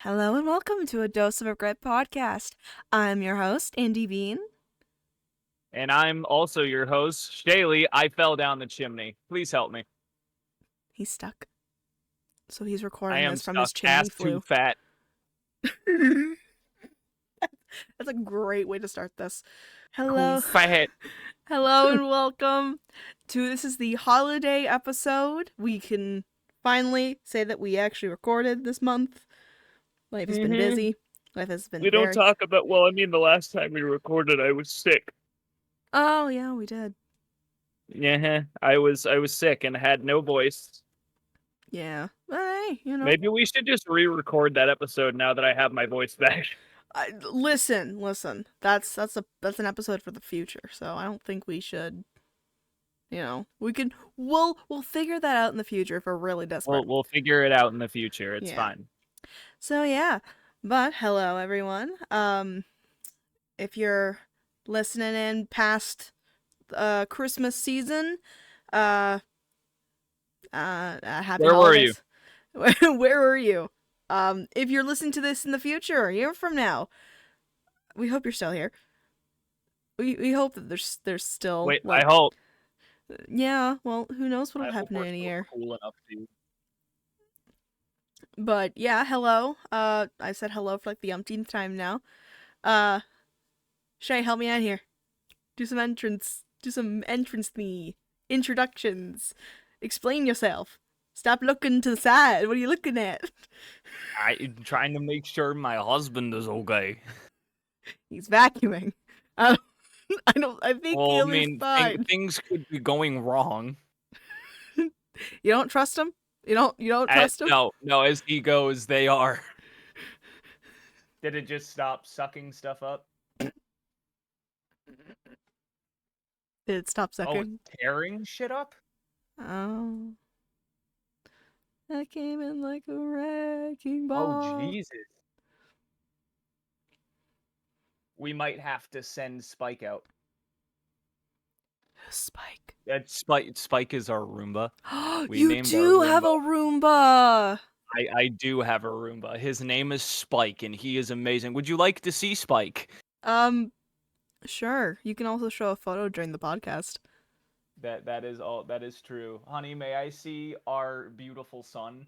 Hello and welcome to a Dose of Regret podcast. I'm your host, Indy Bean. And I'm also your host, Shaylee. I fell down the chimney. Please help me. He's stuck. So he's I recording am this from his stuck. chimney Ass too flue. fat. That's a great way to start this. Too Hello. fat. Hello and welcome to this is the holiday episode. We can finally say that we actually recorded this month. Life has been busy. Life has been We don't very... talk about, the last time we recorded, I was sick. Oh, yeah, we did. Yeah, I was sick and had no voice. Yeah. Hey, you know. Maybe we should just re-record that episode now that I have my voice back. Listen. That's an episode for the future. So I don't think we should. You know, we'll figure that out in the future if we're really desperate. We'll figure it out in the future. It's Yeah. fine. So yeah, but hello everyone. If you're listening in past Christmas season, happy Where were you? holidays. Where were you? If you're listening to this in the future, a year from now, we hope you're still here. We hope that there's still. Wait, like, I hope. Yeah, well, who knows what'll I hope happen we're in a still year. cool enough to. But yeah, hello. I said hello for like the umpteenth time now. Shay, help me out here. Do some entrance me. Introductions. Explain yourself. Stop looking to the side. What are you looking at? I'm trying to make sure my husband is okay. He's vacuuming. I think Well, he's fine. things could be going wrong. You don't trust him? You don't trust him? No, as he goes, they are. Did it just stop sucking stuff up? Did it stop Oh, sucking? it's tearing shit up? Oh. I came in like a wrecking ball. Oh, Jesus. We might have to send Spike out. Spike. Spike is our Roomba. We You named our do have a Roomba. Roomba. I do have a Roomba. His name is Spike, and he is amazing. Would you like to see Spike? Sure. You can also show a photo during the podcast. That is true. Honey, may I see our beautiful son?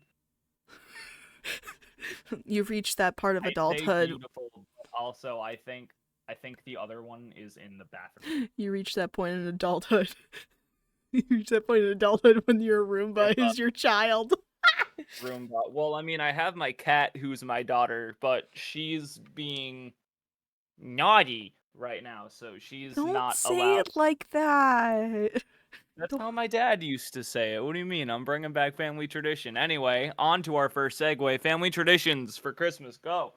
You've reached that part of adulthood. Beautiful, but also I think the other one is in the bathroom. You reach that point in adulthood. You reach that point in adulthood when your Roomba is your child. Roomba. Well, I mean, I have my cat, who's my daughter, but she's being naughty right now, so she's Don't not say allowed. it like that. That's how my dad used to say it. What do you mean? I'm bringing back family tradition. Anyway, on to our first segue. Family traditions for Christmas. Go.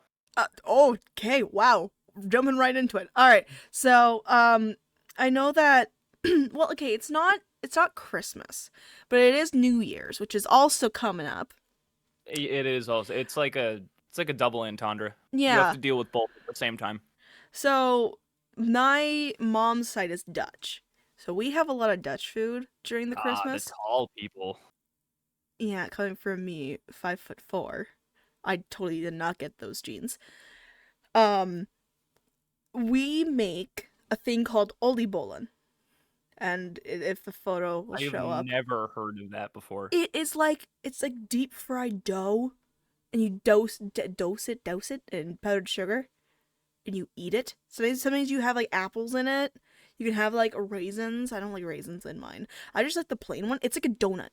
Okay, wow. Jumping right into it. All right. So, I know that well, okay, it's not Christmas, but it is New Year's, which is also coming up. It is also. It's like a double entendre. Yeah. You have to deal with both at the same time. So, my mom's side is Dutch. So we have a lot of Dutch food during the Christmas. The tall people. Yeah, coming from me, 5'4", I totally did not get those genes. We make a thing called oliebollen, and if the photo will show up, I've never heard of that before. it's like deep fried dough, and you dose it in powdered sugar, and you eat it. Sometimes you have like apples in it. You can have like raisins. I don't like raisins in mine. I just like the plain one. It's like a donut.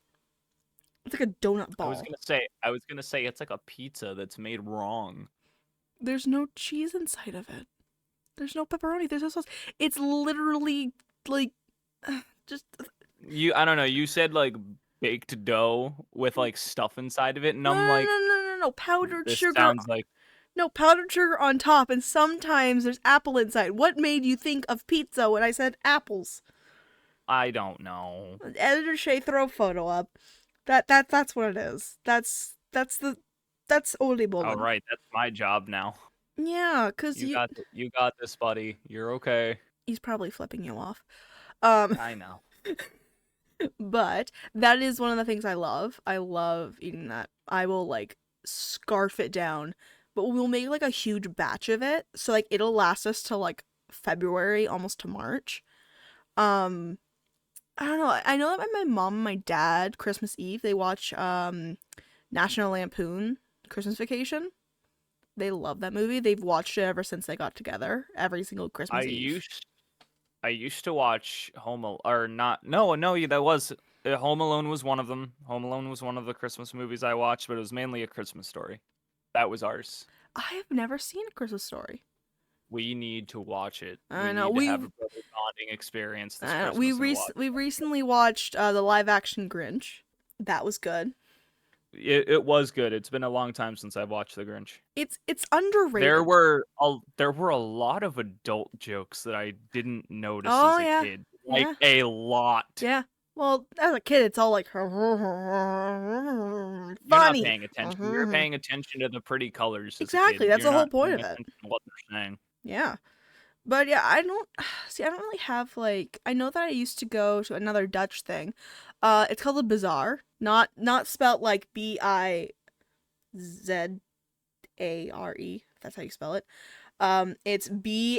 It's like a donut ball. I was gonna say it's like a pizza that's made wrong. There's no cheese inside of it. There's no pepperoni. There's no sauce. It's literally like just. I don't know. You said like baked dough with like stuff inside of it, and I'm like, no, powdered this sugar. sounds like. No, powdered sugar on top, and sometimes there's apple inside. What made you think of pizza when I said apples? I don't know. Editor Shay, throw a photo up. That's what it is. That's oliebollen. All right, that's my job now. Yeah, cause you got this, buddy. You're okay. He's probably flipping you off. I know. But that is one of the things I love. I love eating that. I will like scarf it down but we'll make like a huge batch of it. So like it'll last us till like February, almost to March. Um, I don't know. I know that my mom and my dad, Christmas Eve, they watch National Lampoon Christmas Vacation. They love that movie. They've watched it ever since they got together, every single I Christmas Eve. used I used to watch or not. No, no, that was Home Alone was one of them. Home Alone was one of the Christmas movies I watched, but it was mainly A Christmas Story. That was ours. I have never seen A Christmas Story. We need to watch it. I We know need to have a brother bonding experience this Christmas and watch. we recently watched the live action Grinch. That was good. It was good. It's been a long time since I've watched The Grinch. It's underrated. There were a lot of adult jokes that I didn't notice Oh as a yeah, kid. Like yeah, a lot. yeah. Well, as a kid, it's all like You're not funny. paying attention. You're paying attention to the pretty colors as a Exactly. kid. That's You're the whole not point paying of it. attention to what they're saying. Yeah. But yeah, I don't see. I don't really have like. I know that I used to go to another Dutch thing. It's called a bazaar. Not spelt like Bizare. If that's how you spell it. It's Bazar.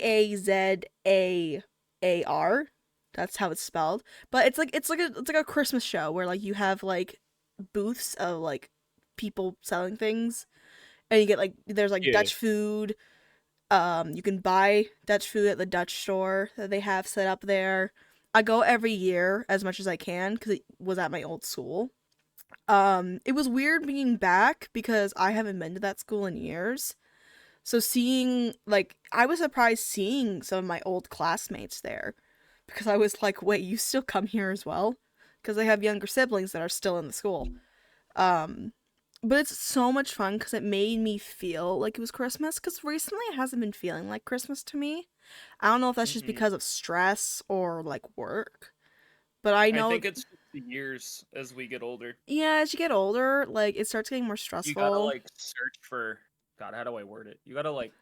That's how it's spelled. But it's like a Christmas show where like you have like booths of like people selling things, and you get like there's like Yeah. Dutch food. You can buy Dutch food at the Dutch store that they have set up there. I go every year as much as I can because it was at my old school. It was weird being back because I haven't been to that school in years. So seeing like I was surprised seeing some of my old classmates there because I was like, "Wait, you still come here as well?" Because I have younger siblings that are still in the school. Um, but it's so much fun because it made me feel like it was Christmas. Because recently it hasn't been feeling like Christmas to me. I don't know if that's just Hmm. because of stress or like work, but I I know, think it's just the years as we get older. yeah, as you get older, like it starts getting more You gotta stressful. like search for God. How do I word it? You gotta like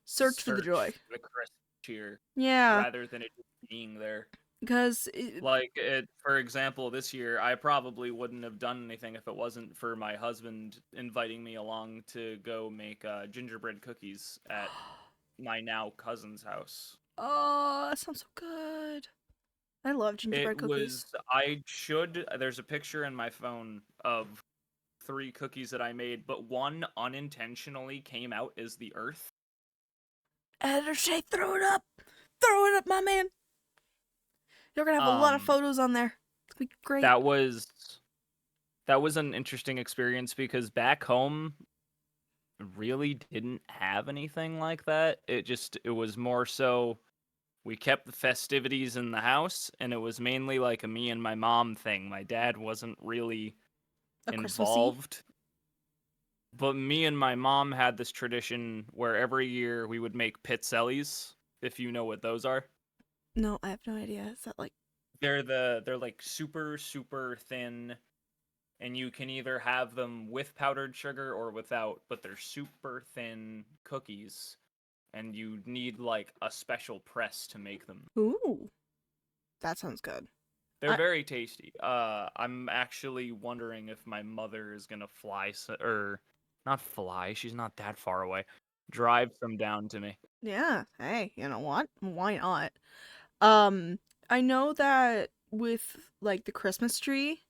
Search for the search joy. for the Christmas cheer Yeah, rather than it just being there. because Like for example, this year I probably wouldn't have done anything if it wasn't for my husband inviting me along to go make gingerbread cookies at my now cousin's house. oh, that sounds so good. I love gingerbread It cookies. was there's a picture in my phone of three cookies that I made, but one unintentionally came out as the Earth. Editor Shay, throw it up. Throw it up, my man. You're gonna have a lot of Um, photos on there. It's gonna be great. that was that was an interesting experience because back home really didn't have anything like that. It was more so we kept the festivities in the house and it was mainly like a me and my mom thing. My dad wasn't really A Christmassy? involved. But me and my mom had this tradition where every year we would make pizzellis, if you know what those are. No, I have no idea. Is that like They're like super thin and you can either have them with powdered sugar or without, but they're super thin cookies and you need like a special press to make them. ooh? That sounds good. They're I very tasty. I'm actually wondering if my mother is gonna or not fly. She's not that far away. Drive some down to me. yeah. Hey, you know what? Why not? Um, I know that with like the Christmas tree,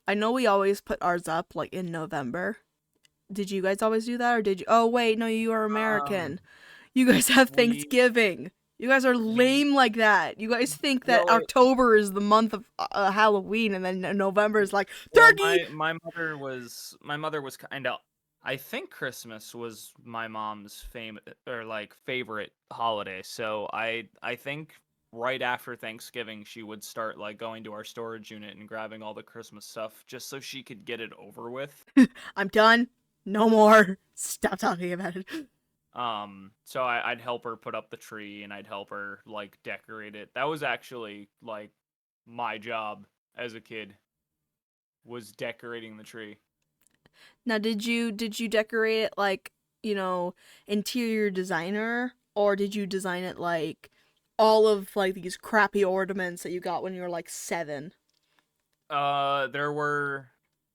I know we always put ours up like in November. Did you guys always do that, or did you? Oh wait, no, you are Um, American. You guys have we Thanksgiving. You guys are we lame like that. You guys think that well, October is the month of Halloween, and then November is like well, turkey. my mother was kind of. I think Christmas was my mom's favorite holiday. So I think right after Thanksgiving she would start like going to our storage unit and grabbing all the Christmas stuff just so she could get it over with. I'm done. No more. Stop talking about it. So I'd help her put up the tree and I'd help her like decorate it. That was actually like my job as a kid was decorating the tree. Now, did you decorate it like, interior designer, or did you design it like all of like these crappy ornaments that you got when you were like 7? There were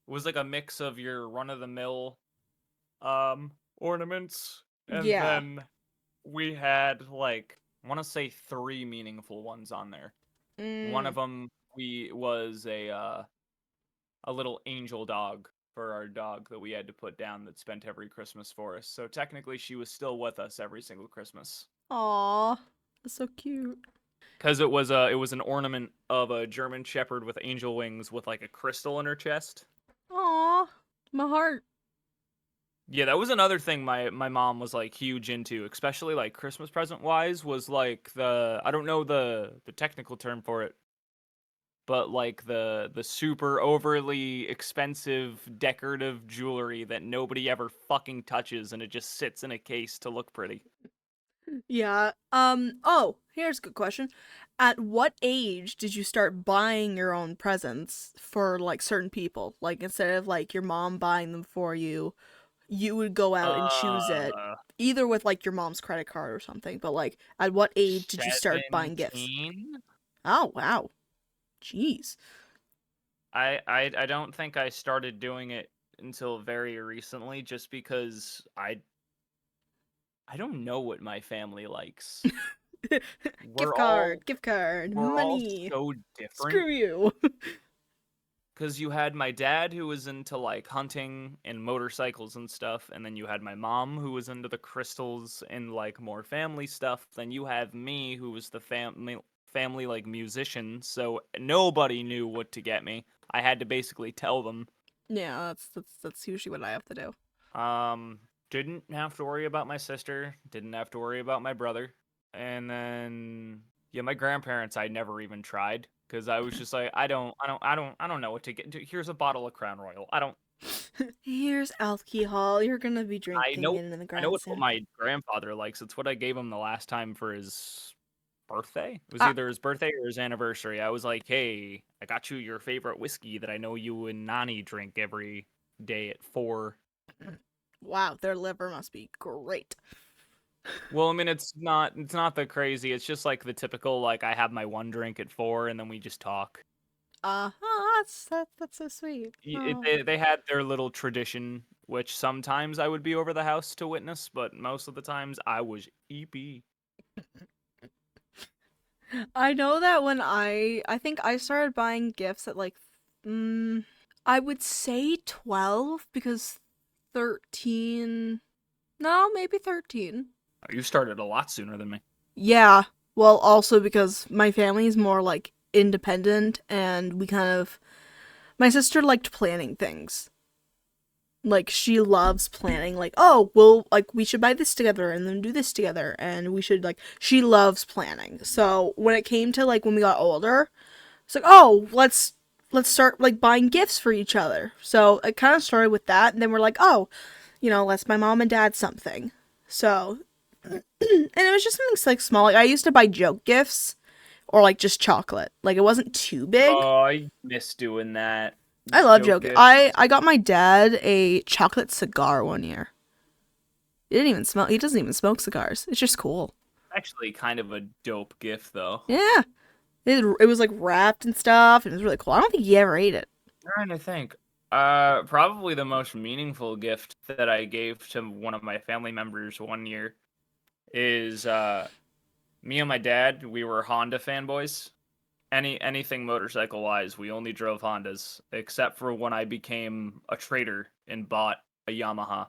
it was like a mix of your run of the mill ornaments And Yeah. then we had like I want to say three meaningful ones on there. One Mm. of them we was a little angel dog for our dog that we had to put down that spent every Christmas for us. So technically she was still with us every single Christmas. Aw. That's so cute. Cuz it was an ornament of a German shepherd with angel wings with like a crystal in her chest. Aw. My heart. Yeah, that was another thing my mom was like huge into, especially like Christmas present wise was like the I don't know the technical term for it, but like the super overly expensive decorative jewelry that nobody ever fucking touches and it just sits in a case to look pretty. Yeah. Oh, here's a good question. At what age did you start buying your own presents for like certain people? Like instead of like your mom buying them for you, you would go out and choose it Uh either with like your mom's credit card or something. But like at what age did you start buying gifts? 17. Oh, wow. Jeez. I don't think I started doing it until very recently just because I don't know what my family likes. Gift We're all card, gift card, we're all money. so different Screw you. because you had my dad who was into like hunting and motorcycles and stuff, and then you had my mom who was into the crystals and like more family stuff. Then you have me who was the family like musician, so nobody knew what to get me. I had to basically tell them. Yeah, that's usually what I have to do. Um, didn't have to worry about my sister, didn't have to worry about my brother. And then yeah, my grandparents I never even tried because I was just like I don't know what to get. Here's a bottle of Crown Royal. Here's alcohol. You're gonna be drinking it in the I know ground it's what soon. my grandfather likes. It's what I gave him the last time for his birthday. It was Ah, either his birthday or his anniversary. I was like, "Hey, I got you your favorite whiskey that I know you and Nani drink every day at 4." wow, their liver must be great. Well, I mean, it's not the crazy. It's just like the typical like I have my one drink at 4 and then we just talk. That's so sweet. Oh. They had their little tradition, which sometimes I would be over the house to witness, but most of the times I was EP. I know that when I think I started buying gifts at like mm, I would say 12 because 13, no, maybe 13. You started a lot sooner than me. Yeah. Well, also because my family is more like independent and we kind of my sister liked planning things. Like she loves planning like, "Oh, well, like we should buy this together and then do this together and we should like she loves planning." So, when it came to like when we got older, it's like, "Oh, let's start like buying gifts for each other." So, it kind of started with that and then we're like, "Oh, let's my mom and dad something." So, and it was just something like small. Like I used to buy joke gifts or like just chocolate. Like it wasn't too big. Oh, I miss doing that. I love Joke joke. gifts. I got my dad a chocolate cigar one year. He didn't even smoke. He doesn't even smoke cigars. It's just cool. Actually, kind of a dope gift though. Yeah, it was like wrapped and stuff, and it was really cool. I don't think he ever ate it. Trying to think. Probably the most meaningful gift that I gave to one of my family members one year is me and my dad. We were Honda fanboys. Anything motorcycle wise, we only drove Hondas, except for when I became a trader and bought a Yamaha.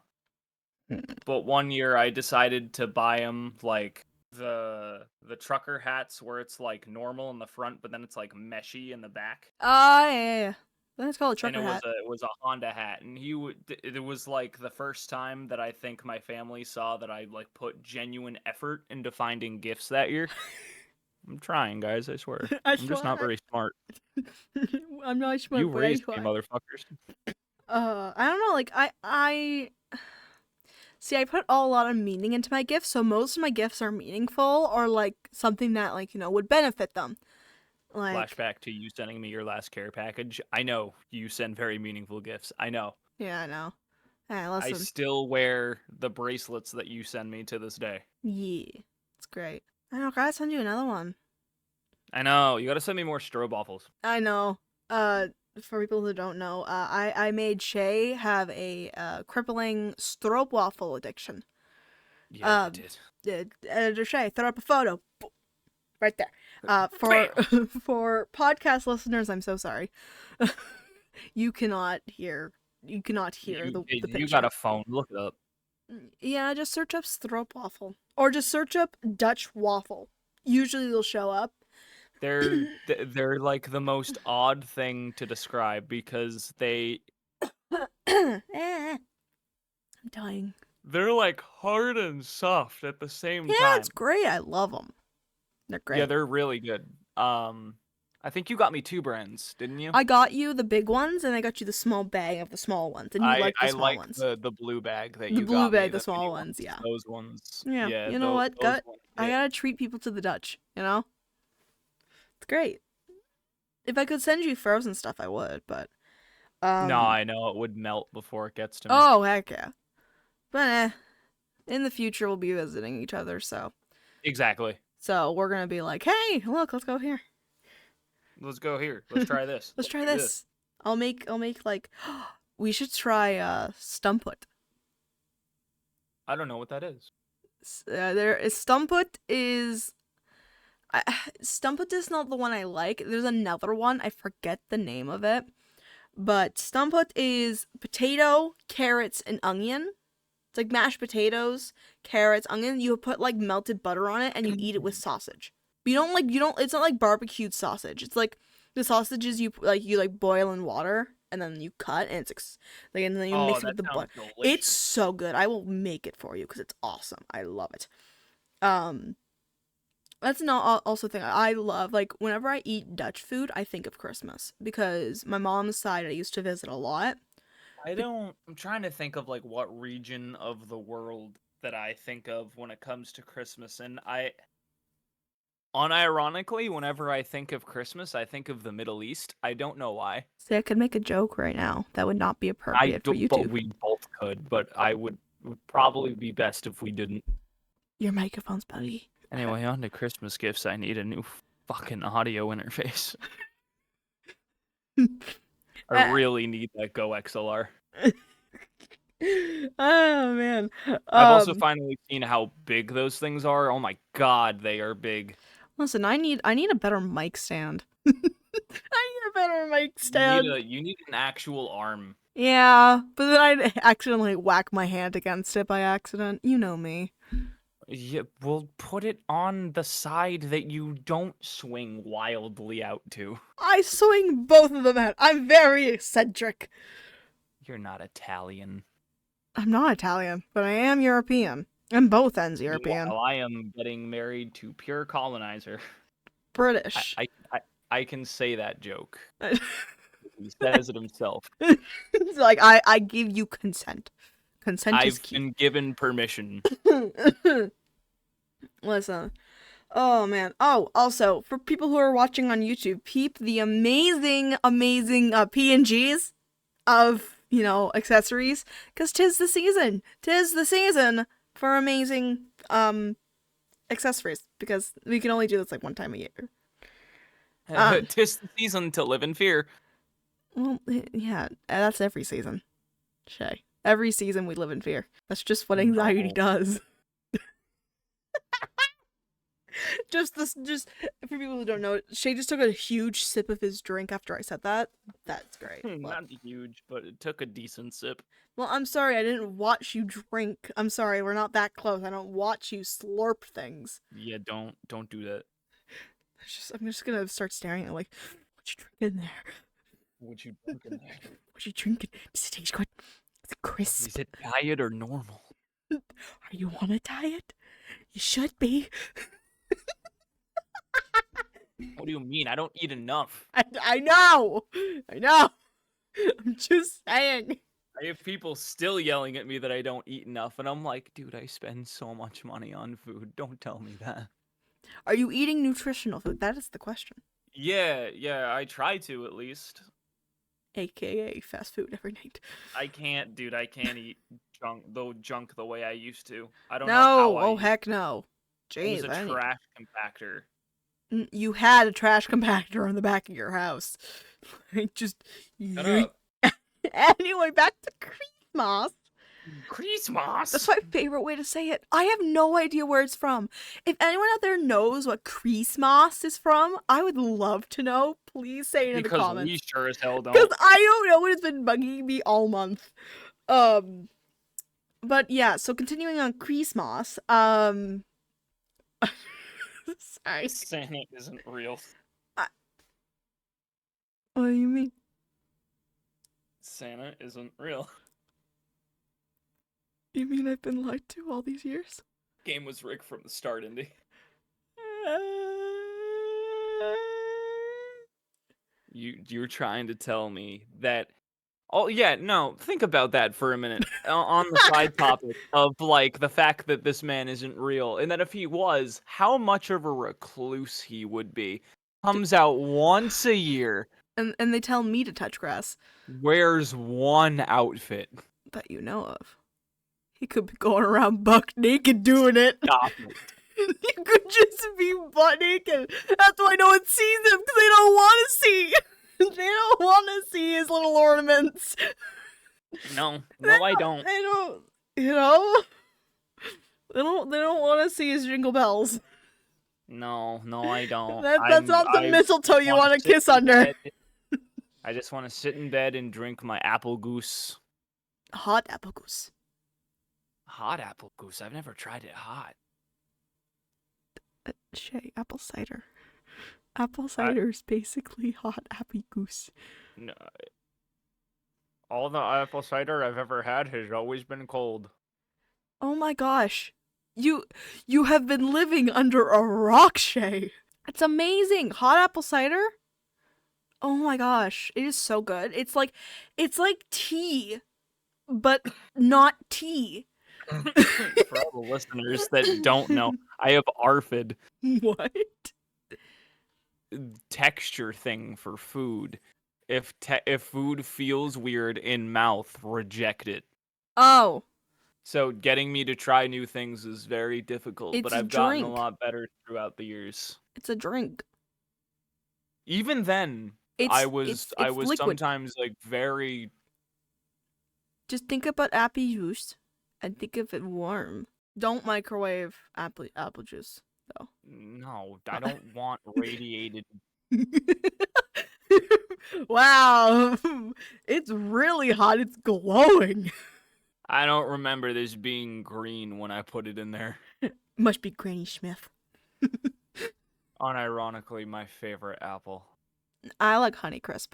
But one year I decided to buy him like the trucker hats where it's like normal in the front, but then it's like meshy in the back. Ah, yeah. That's called a And trucker hat. it was a Honda hat, and it was like the first time that I think my family saw that I like put genuine effort into finding gifts that year. I'm trying, guys, I swear. I I'm just not swear. very smart. I'm not You smart, but I raised me, try. motherfuckers. I don't know. Like I see. I put a lot of meaning into my gifts, so most of my gifts are meaningful or like something that like would benefit them. Like Flashback to you sending me your last care package. I know you send very meaningful gifts. I know. yeah, I know. Hey, I listen. still wear the bracelets that you send me to this day. Yeah, it's great. I know. Gotta send you another one. I know. You gotta send me more strobe waffles. I know. Uh, for people who don't know, I made Shay have a crippling stroopwafel addiction. Yeah, you did. Editor Shay, throw up a photo. Right there. For Bam! for podcast listeners, I'm so sorry. You cannot hear. You cannot hear the You got picture. a phone. Look it up. Yeah, just search up stroopwafel or just search up Dutch waffle. Usually they'll show up. They're like the most odd thing to describe because I'm dying. they're like hard and soft at the same Yeah, time. it's great. I love them. They're great. Yeah, they're really good. I think you got me 2 brands, didn't you? I got you the big ones, and I got you the small bag of the small ones, and you like the I small like ones. the blue bag that The you blue got me, bag, the the mini small ones, yeah. Those ones. Yeah, Yeah, you know what? those ones. I gotta treat people to the Dutch, you know? It's great. If I could send you frozen stuff, I would, but... No, I know it would melt before it gets to me. Oh, heck yeah. But in the future, we'll be visiting each other, so... Exactly. So we're gonna be like, hey, look, let's go here. Let's go here. Let's try this. Let's try do this. I'll make like... we should try, Stumput. I don't know what that is. Stumput is... Stumput is not the one I like. There's another one. I forget the name of it. But Stumput is potato, carrots, and onion. It's like mashed potatoes, carrots, onion. You put like melted butter on it and you eat it with sausage. But it's not like barbecued sausage. It's like the sausages you boil in water and then you cut and and then you mix it with the butter. Delicious. It's so good. I will make it for you because it's awesome. I love it. That's not also thing I love. Like whenever I eat Dutch food, I think of Christmas because my mom's side I used to visit a lot. I'm trying to think of like what region of the world that I think of when it comes to Christmas, and unironically, whenever I think of Christmas, I think of the Middle East. I don't know why. See, I could make a joke right now that would not be appropriate for YouTube. But we both could, but would probably be best if we didn't. Your microphone's buggy. Anyway, on to Christmas gifts. I need a new fucking audio interface. I really need that Go XLR. Oh man. I've also finally seen how big those things are. Oh my god, they are big. Listen, I need a better mic stand. I need a better mic stand. You need an actual arm. Yeah, but then I'd accidentally whack my hand against it by accident. You know me. Yeah, we'll put it on the side that you don't swing wildly out to. I swing both of them out. I'm very eccentric. You're not Italian. I'm not Italian, but I am European. I'm both ends European. Well, I am getting married to pure colonizer. British. I can say that joke. He says it himself. It's like I give you consent. Consent is key. I've been given permission. Listen. Oh man. Oh, also for people who are watching on YouTube, peep the amazing PNGs of accessories, because 'tis the season. 'Tis the season for amazing accessories, because we can only do this like one time a year. 'Tis the season to live in fear. Well, yeah, that's every season, Shay. Every season we live in fear. That's just what anxiety does. Just for people who don't know, Shay just took a huge sip of his drink after I said that. That's great. Not huge, but it took a decent sip. Well, I'm sorry, I didn't watch you drink. I'm sorry, we're not that close. I don't watch you slurp things. Yeah, don't do that. I'm just gonna start staring at it like, what you drinking there? What you drinking there? What you drinking? Does it taste good? Is it crisp? Is it diet or normal? Are you on a diet? You should be. What do you mean? I don't eat enough. I know. I'm just saying. I have people still yelling at me that I don't eat enough, and I'm like, dude, I spend so much money on food. Don't tell me that. Are you eating nutritional food? That is the question. Yeah, I try to at least. AKA fast food every night. I can't eat junk the way I used to. I don't know No, how heck no. I Jeez, use a trash compactor. You had a trash compactor on the back of your house. Just Shut up. Anyway, back to Christmas. Christmas. That's my favorite way to say it. I have no idea where it's from. If anyone out there knows what Christmas is from, I would love to know. Please say it in the Because we comments. sure as hell Because don't. I don't know, and it's been bugging me all month. Um, but yeah, so continuing on Christmas, sorry. Santa isn't real. I, what do you mean? Santa isn't real. You mean I've been lied to all these years? Game was rigged from the start, Indy. You're trying to tell me that. Oh yeah, no. Think about that for a minute. On the side topic of like the fact that this man isn't real, and that if he was, how much of a recluse he would be. Comes out once a year, And they tell me to touch grass wears one outfit. that you know of. He could be going around buck naked doing it. Stop it. You could just be butt naked. That's why no one sees him, because they don't want to see. They don't want to see his little ornaments. No, no, I don't. They don't. You know. They don't want to see his jingle bells. No, no, I don't. That's not the mistletoe you want to sit kiss in under. bed. I just want to sit in bed and drink my apple goose. Hot apple goose. Hot apple goose. I've never tried it hot. Shay, apple cider. Apple cider is basically hot apple goose. No, all the apple cider I've ever had has always been cold. Oh my gosh. You have been living under a rock, Shay. It's amazing. Hot apple cider? Oh my gosh. It is so good. It's like tea, but not tea. For all the listeners that don't know, I have ARFID, What? texture thing for food. If food feels weird in mouth, reject it. Oh, So getting me to try new things is very difficult, but it's a I've gotten a drink. lot better throughout the years. It's a drink. Even then, It's I it's was liquid. sometimes like very Just think about apple juice and think of it warm. Don't microwave apple juice though. no, I don't want radiated. Wow. It's really hot. It's glowing. I don't remember this being green when I put it in there. Must be Granny Smith. Unironically, my favorite apple. I like Honeycrisp.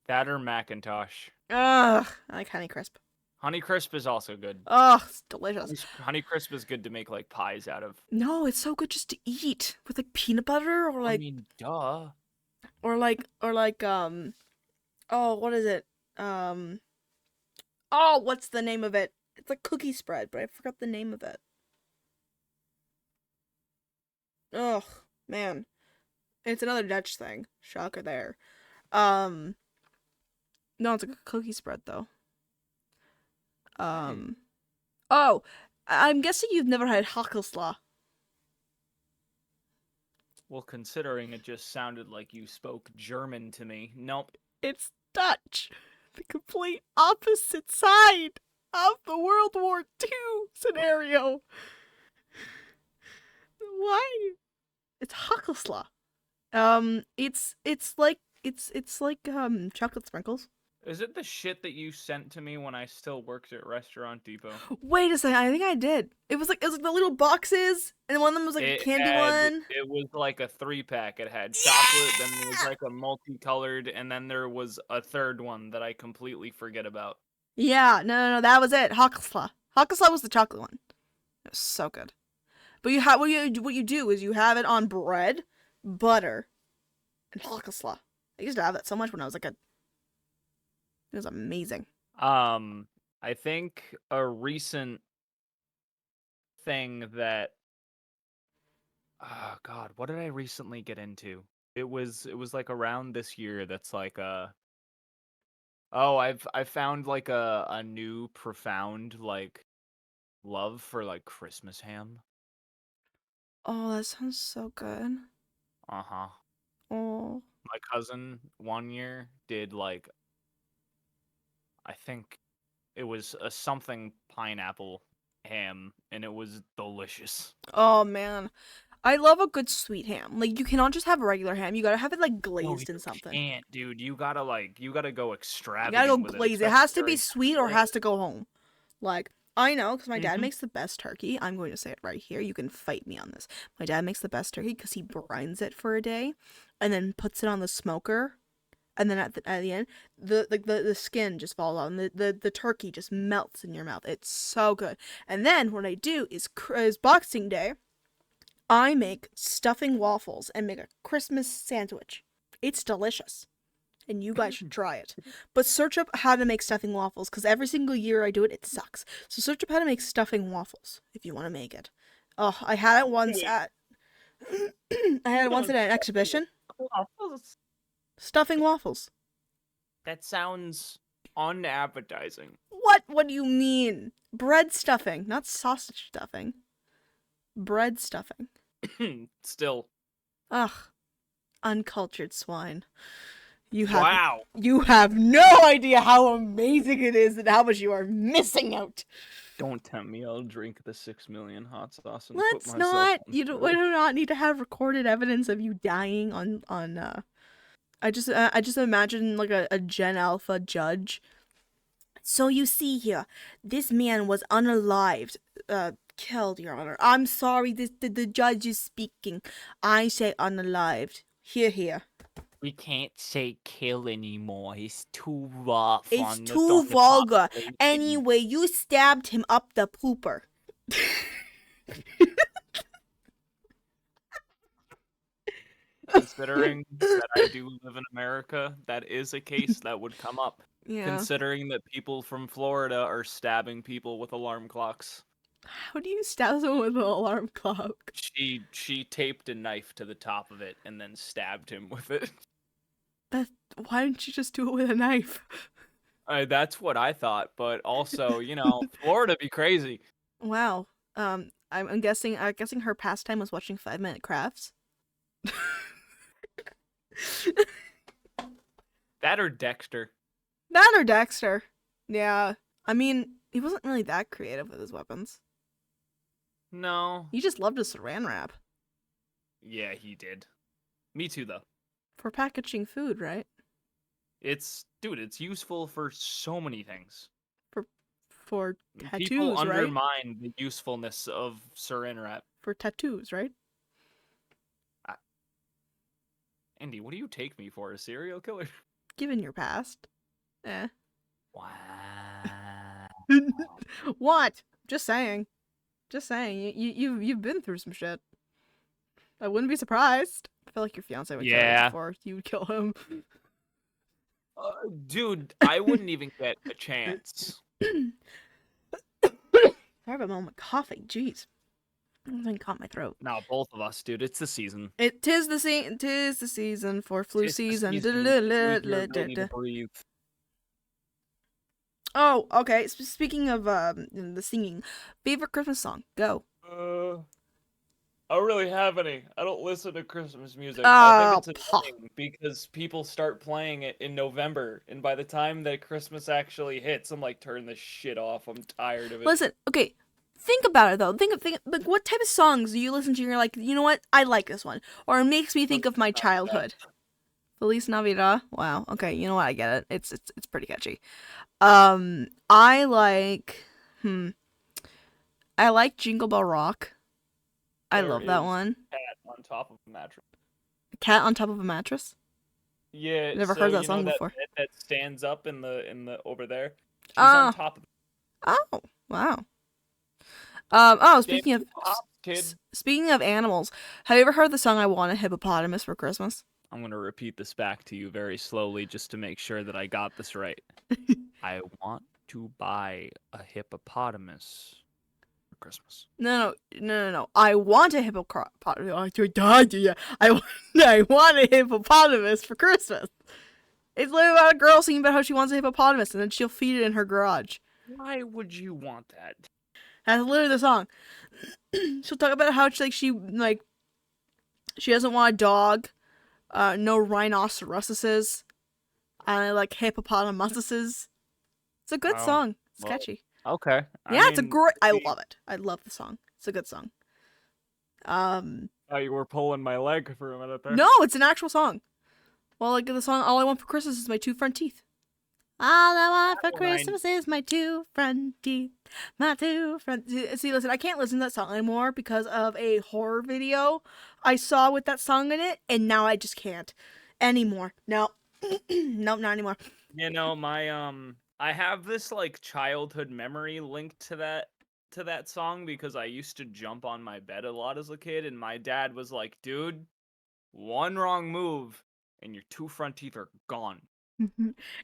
That or Macintosh. Ugh, I like Honeycrisp. Honeycrisp is also good. Ugh, it's delicious. Honeycrisp is good to make like pies out of. No, it's so good just to eat with like peanut butter or I like mean, duh. oh, what is it? Oh, what's the name of it? It's like cookie spread, but I forgot the name of it. Ugh, man. It's another Dutch thing. Shocker there. Um, no, it's like a cookie spread though. Oh, I'm guessing you've never had hakkelsla. Well, considering it just sounded like you spoke German to me. Nope. It's Dutch. The complete opposite side of the World War II scenario. Why? It's hakkelsla. It's like chocolate sprinkles. Is it the shit that you sent to me when I still worked at Restaurant Depot? Wait a second, I think I did. It was like the little boxes, and one of them was like a candy one. It was like a 3-pack. It had Yeah! chocolate, then there was like a multicolored, and then there was a third one that I completely forget about. Yeah, no, that was it. Hakkelsla. Hakkelsla was the chocolate one. It was so good. But you have what you do is you have it on bread, butter, and hakkelsla. I used to have that so much when I was like a. It was amazing. I think a recent thing that oh god, what did I recently get into? It was like around this year that's like oh, I found like a new profound like love for like Christmas ham. Oh, that sounds so good. Uh-huh. Oh, My cousin one year did like I think It was a something pineapple ham, and it was delicious. Oh man, I love a good sweet ham. Like you cannot just have a regular ham. You gotta have it like No, you glazed in something. can't, dude. You gotta go You gotta go extravagant with it, glaze. It especially has to be during sweet or it has to go home. Like I know because my dad Mm-hmm. makes the best turkey. I'm going to say it right here. You can fight me on this. My dad makes the best turkey because he brines it for a day, and then puts it on the smoker. And then at the end, the skin just falls off, and the turkey just melts in your mouth. It's so good. And then what I do is Boxing Day. I make stuffing waffles and make a Christmas sandwich. It's delicious. And you guys should try it. But search up how to make stuffing waffles, because every single year I do it, it sucks. So search up how to make stuffing waffles if you want to make it. Oh, I had it once Wait, at I had it hold once on. at an exhibition. Waffles? Stuffing waffles. That sounds unappetizing. What? What do you mean? Bread stuffing, not sausage stuffing. Bread stuffing. Still, Ugh, uncultured swine. You have wow. you have no idea how amazing it is and how much you are missing out. Don't tempt me. I'll drink the 6 million hot sauce and put Let's myself not. on You don't. We through. do not need to have recorded evidence of you dying on. I just imagine like a Gen Alpha judge. So you see here, this man was unalived, killed, Your Honor. I'm sorry, the judge is speaking. I say unalived. Here. We can't say kill anymore. He's too rough It's on too the vulgar. population. Anyway, you stabbed him up the pooper. Considering that I do live in America, that is a case that would come up. Yeah. Considering that people from Florida are stabbing people with alarm clocks. How do you stab someone with an alarm clock? She taped a knife to the top of it and then stabbed him with it. Why didn't you just do it with a knife? That's what I thought, but also, Florida be crazy. Wow. I'm guessing. I'm guessing her pastime was watching 5 Minute Crafts. That or Dexter. That or Dexter. Yeah. I mean, he wasn't really that creative with his weapons. No. He just loved a saran wrap. Yeah, he did. Me too, though. For packaging food, right? It's useful for so many things. For tattoos, People right? undermine the usefulness of saran wrap. For tattoos, right? Indy, what do you take me for, a serial killer? Given your past. Eh. Wow. What? Just saying. Just saying. You've been through some shit. I wouldn't be surprised. I feel like your fiance would kill you Yeah. before you would kill him. Dude, I wouldn't even get a chance. Sorry about my coughing. Jeez. Something caught my throat. No, both of us, dude. It's the season. Tis the season for flu It's the season. season. Lose your ability to breathe. Oh, okay. Speaking of the singing, favorite Christmas song? Go. I don't really have any. I don't listen to Christmas music. Oh, I think it's annoying because people start playing it in November, and by the time that Christmas actually hits, I'm like, turn this shit off. I'm tired of it. Listen, okay. Think about it though. Think like what type of songs do you listen to? And you're like, you know what? I like this one, or it makes me think of my childhood. Feliz Navidad. Wow. Okay. You know what? I get it. It's pretty catchy. I like. I like Jingle Bell Rock. I love that one. Cat on top of a mattress. Cat on top of a mattress. Yeah. Never heard that song before. That stands up in the over there. She's on top of. Oh, wow. Speaking of speaking of animals, have you ever heard the song "I Want a Hippopotamus for Christmas"? I'm gonna repeat this back to you very slowly just to make sure that I got this right. I want to buy a hippopotamus for Christmas. No. I want a hippopotamus. I want a hippopotamus for Christmas. It's literally about a girl singing about how she wants a hippopotamus and then she'll feed it in her garage. Why would you want that? That's literally the song. She'll talk about how she doesn't want a dog, no rhinoceroses, and I like hippopotamuses. It's a good song. It's Well, catchy. okay. I Yeah, it's a mean, great. I see, love it. I love the song. It's a good song. Um, oh, you were pulling my leg for a minute there. no, it's an actual song. Well, like the song, "All I Want for Christmas Is My Two Front Teeth." All I want for When I Christmas is my two front teeth. My two front teeth. See, listen, I can't listen to that song anymore because of a horror video I saw with that song in it, and now I just can't anymore. No, nope, not anymore. My I have this like childhood memory linked to that song because I used to jump on my bed a lot as a kid and my dad was like, "Dude, one wrong move and your two front teeth are gone."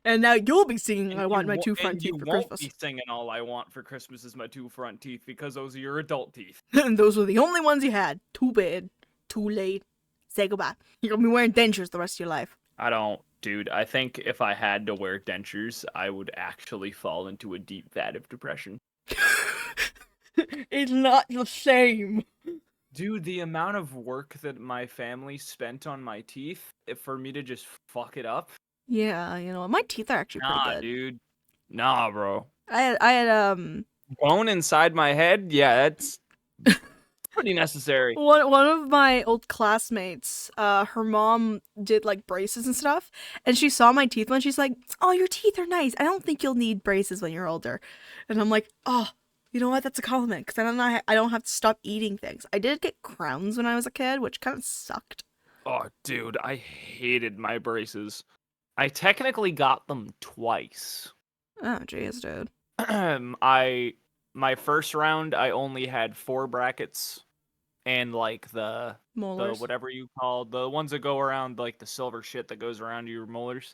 And now you'll be singing "I Want My Two Front And you Teeth" for won't Christmas. be singing "All I Want for Christmas Is My Two Front Teeth" because those are your adult teeth. And those were the only ones you had. Too bad. Too late. Say goodbye. You're gonna be wearing dentures the rest of your life. I don't, dude. I think if I had to wear dentures, I would actually fall into a deep vat of depression. It's not the same. Dude, the amount of work that my family spent on my teeth for me to just fuck it up. Yeah, you know, my teeth are actually pretty Nah, good. dude. Nah, bro. I had Bone inside my head? Yeah, that's pretty necessary. one of my old classmates, her mom did like braces and stuff, and she saw my teeth once. She's like, "Oh, your teeth are nice. I don't think you'll need braces when you're older." And I'm like, "Oh, you know what? That's a compliment because I don't have to stop eating things." I did get crowns when I was a kid, which kind of sucked. Oh, dude, I hated my braces. I technically got them twice. Oh, jeez, dude. I my first round I only had 4 brackets and like the Molars. whatever you call the ones that go around like the silver shit that goes around your molars.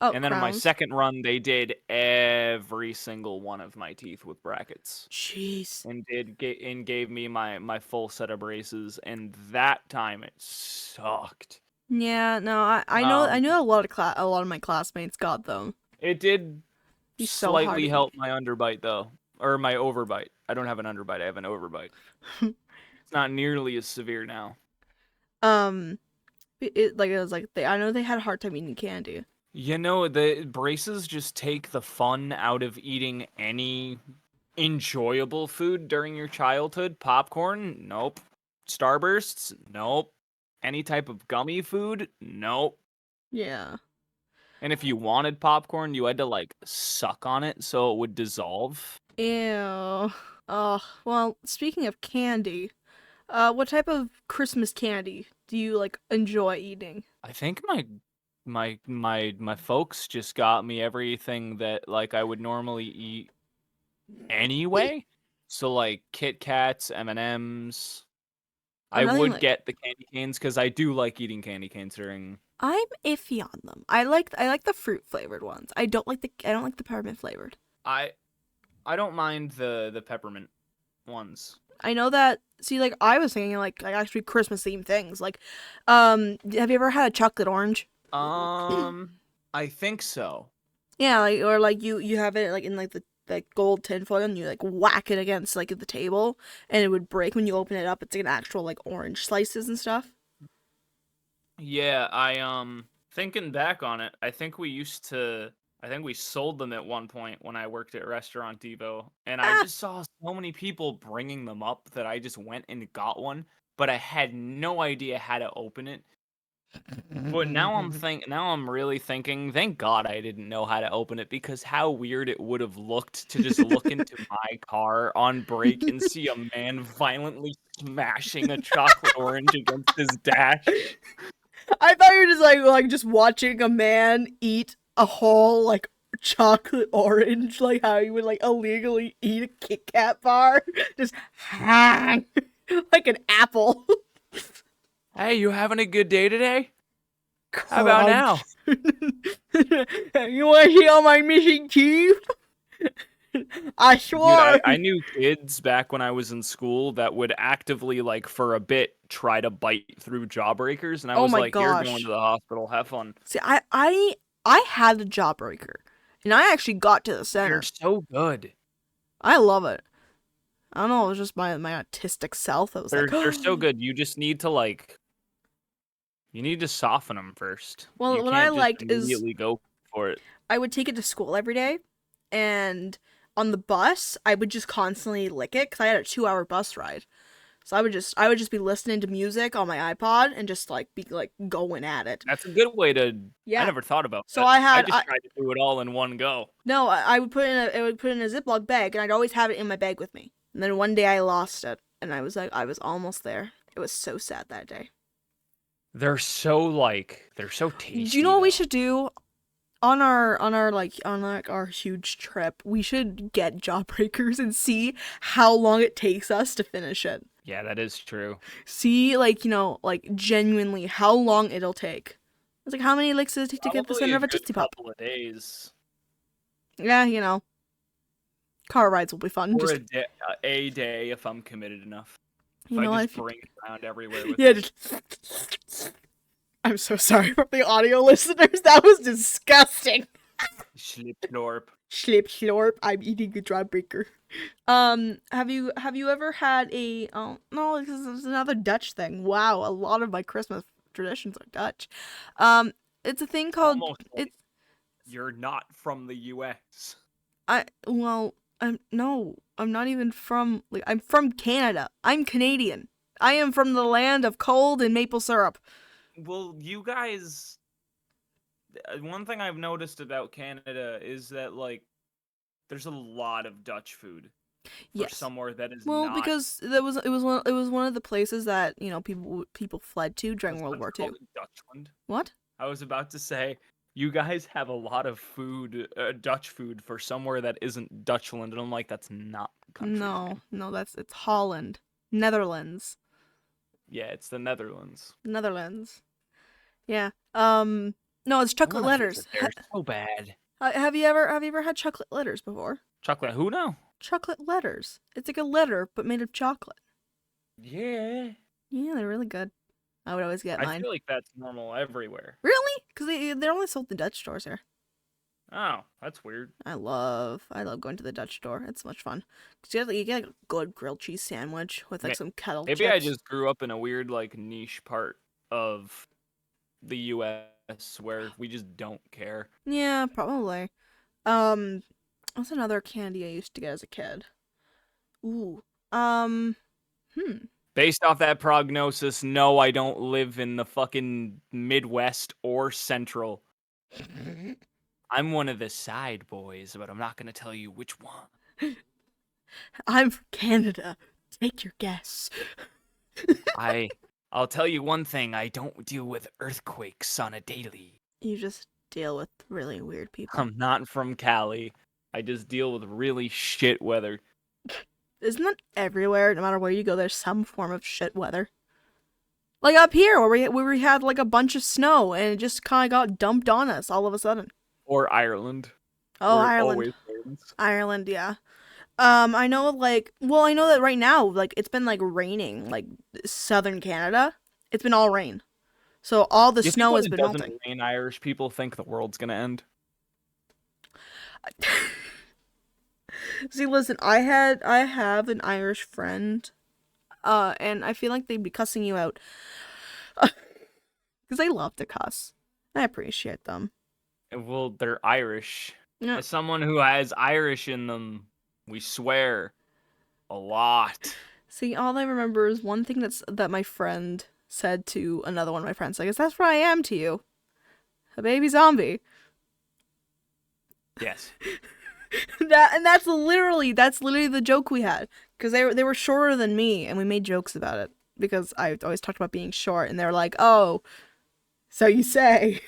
Oh, And then in my crowns. second run, they did every single one of my teeth with brackets, Jeez. and gave me my full set of braces. And that time it sucked. Yeah, no, I Um, know a lot of my classmates got them. it did Be so hard slightly to eat. help my underbite though, or my overbite. I don't have an underbite. I have an overbite. It's not nearly as severe now. um, it was like I know they had a hard time eating candy. The braces just take the fun out of eating any enjoyable food during your childhood. Popcorn? Nope. Starbursts? Nope. Any type of gummy food? Nope. Yeah. And if you wanted popcorn, you had to like suck on it so it would dissolve. Ew. Oh, well, speaking of candy, what type of Christmas candy do you like enjoy eating? I think my folks just got me everything that like I would normally eat anyway. So like Kit Kats, M&Ms. Oh, I nothing would like get the candy canes because I do like eating candy canes during. I'm iffy on them. I like the fruit flavored ones. I don't like the peppermint flavored. I I don't mind the peppermint ones. I know that. See, like I was thinking, like actually Christmas themed things. Like, have you ever had a chocolate orange? I think so. Yeah, like or like you have it like in like the like gold tinfoil and you like whack it against like the table and it would break when you open it up. It's like an actual like orange slices and stuff. Yeah, thinking back on it, I think we sold them at one point when I worked at Restaurant Depot, and I Ah. just saw so many people bringing them up that I just went and got one, but I had no idea how to open it. But now I'm really thinking, thank God I didn't know how to open it because how weird it would have looked to just look into my car on break and see a man violently smashing a chocolate orange against his dash. I thought you were just just watching a man eat a whole like chocolate orange, like how you would like illegally eat a Kit Kat bar, just hang like an apple. Hey, you having a good day today? How about now? Crunch. You want to see all my missing teeth? I Dude, swore. I knew kids back when I was in school that would actively, like, for a bit, try to bite through jawbreakers, and I Oh was my like, you're going to gosh. the hospital. Have fun. See, I had a jawbreaker, and I actually got to the They're center. so good. I love it. I don't know. It was just my autistic self that was like, They're so good. You just need to, like, you need to soften them first. well, You what I can't just liked is immediately go for it. I would take it to school every day, and on the bus, I would just constantly lick it because I had a 2 hour bus ride. So I would just be listening to music on my iPod and just like be like going at it. That's a good way to. I Yeah. never thought about So that. I I had just tried to do it all in one go. no, I would put it in a Ziploc bag, and I'd always have it in my bag with me. And then one day I lost it, and I was almost there. It was so sad that day. They're so Do you tasty know what we though. should do on like our huge trip? We should get Jawbreakers and see how long it takes us to finish it. Yeah, that is true. See, like, like genuinely how long it'll take. It's like how many licks does it take to get the Probably center a of a good Tootsie Pop? couple of days. Yeah, car rides will be fun. Or Just a day if I'm committed enough. If you I know, just if you, bring it around everywhere with yeah, me. just I'm so sorry for the audio listeners. That was disgusting. Schlip slorp. Schlip slorp. I'm eating a Jawbreaker. Have you ever had a? Oh no, this is another Dutch thing. Wow, a lot of my Christmas traditions are Dutch. It's a thing called Almost like it's you're not from the US. I'm not even from like I'm from Canada. I'm Canadian. I am from the land of cold and maple syrup. Well, you guys. One thing I've noticed about Canada is that, like, there's a lot of Dutch food for Yes. somewhere that is Well, not. because it was one of the places that people fled to I during was World about to War call Two. it Dutchland. What? I was about to say, you guys have a lot of food, Dutch food, for somewhere that isn't Dutchland, and I'm like, that's not the country's No, name. no, it's Holland, Netherlands, Yeah, it's the Netherlands. Netherlands. Yeah. No, it's I chocolate want to letters. visit there so bad. Have you ever had chocolate letters before? Chocolate, who now? Chocolate letters. It's like a letter but made of chocolate. Yeah. Yeah, they're really good. I would always get I mine. feel like that's normal everywhere. Really? Because they're only sold in Dutch stores here. Oh, that's weird. I love going to the Dutch store. It's much fun. Cause you get a good grilled cheese sandwich with like some kettle Maybe I chips. just grew up in a weird, like, niche part of the US where we just don't care. Yeah, probably. Um, what's another candy I used to get as a kid? Ooh. Um. Hmm. Based off that prognosis, no, I don't live in the fucking Midwest or Central. I'm one of the side boys, but I'm not gonna tell you which one. I'm from Canada. Take your guess. I'll tell you one thing, I don't deal with earthquakes on a daily. You just deal with really weird people. I'm not from Cali. I just deal with really shit weather. Isn't that everywhere? No matter where you go, there's some form of shit weather. Like up here, where we had like a bunch of snow and it just kind of got dumped on us all of a sudden. Or Ireland, Oh, where it Ireland. always rains. Ireland, yeah. I know I know that right now, like it's been like raining, like southern Canada. It's been all rain. So all the You think snow when has it been doesn't melting. rain, Irish people think the world's gonna end? See, listen, I have an Irish friend, and I feel like they'd be cussing you out because they love to cuss. I appreciate them. Well, they're Irish. Yeah. As someone who has Irish in them, we swear a lot. See, all I remember is one thing that my friend said to another one of my friends. I guess that's what I am to you, a baby zombie. Yes. That's literally the joke we had because they were shorter than me and we made jokes about it because I always talked about being short and they're like, oh, so you say?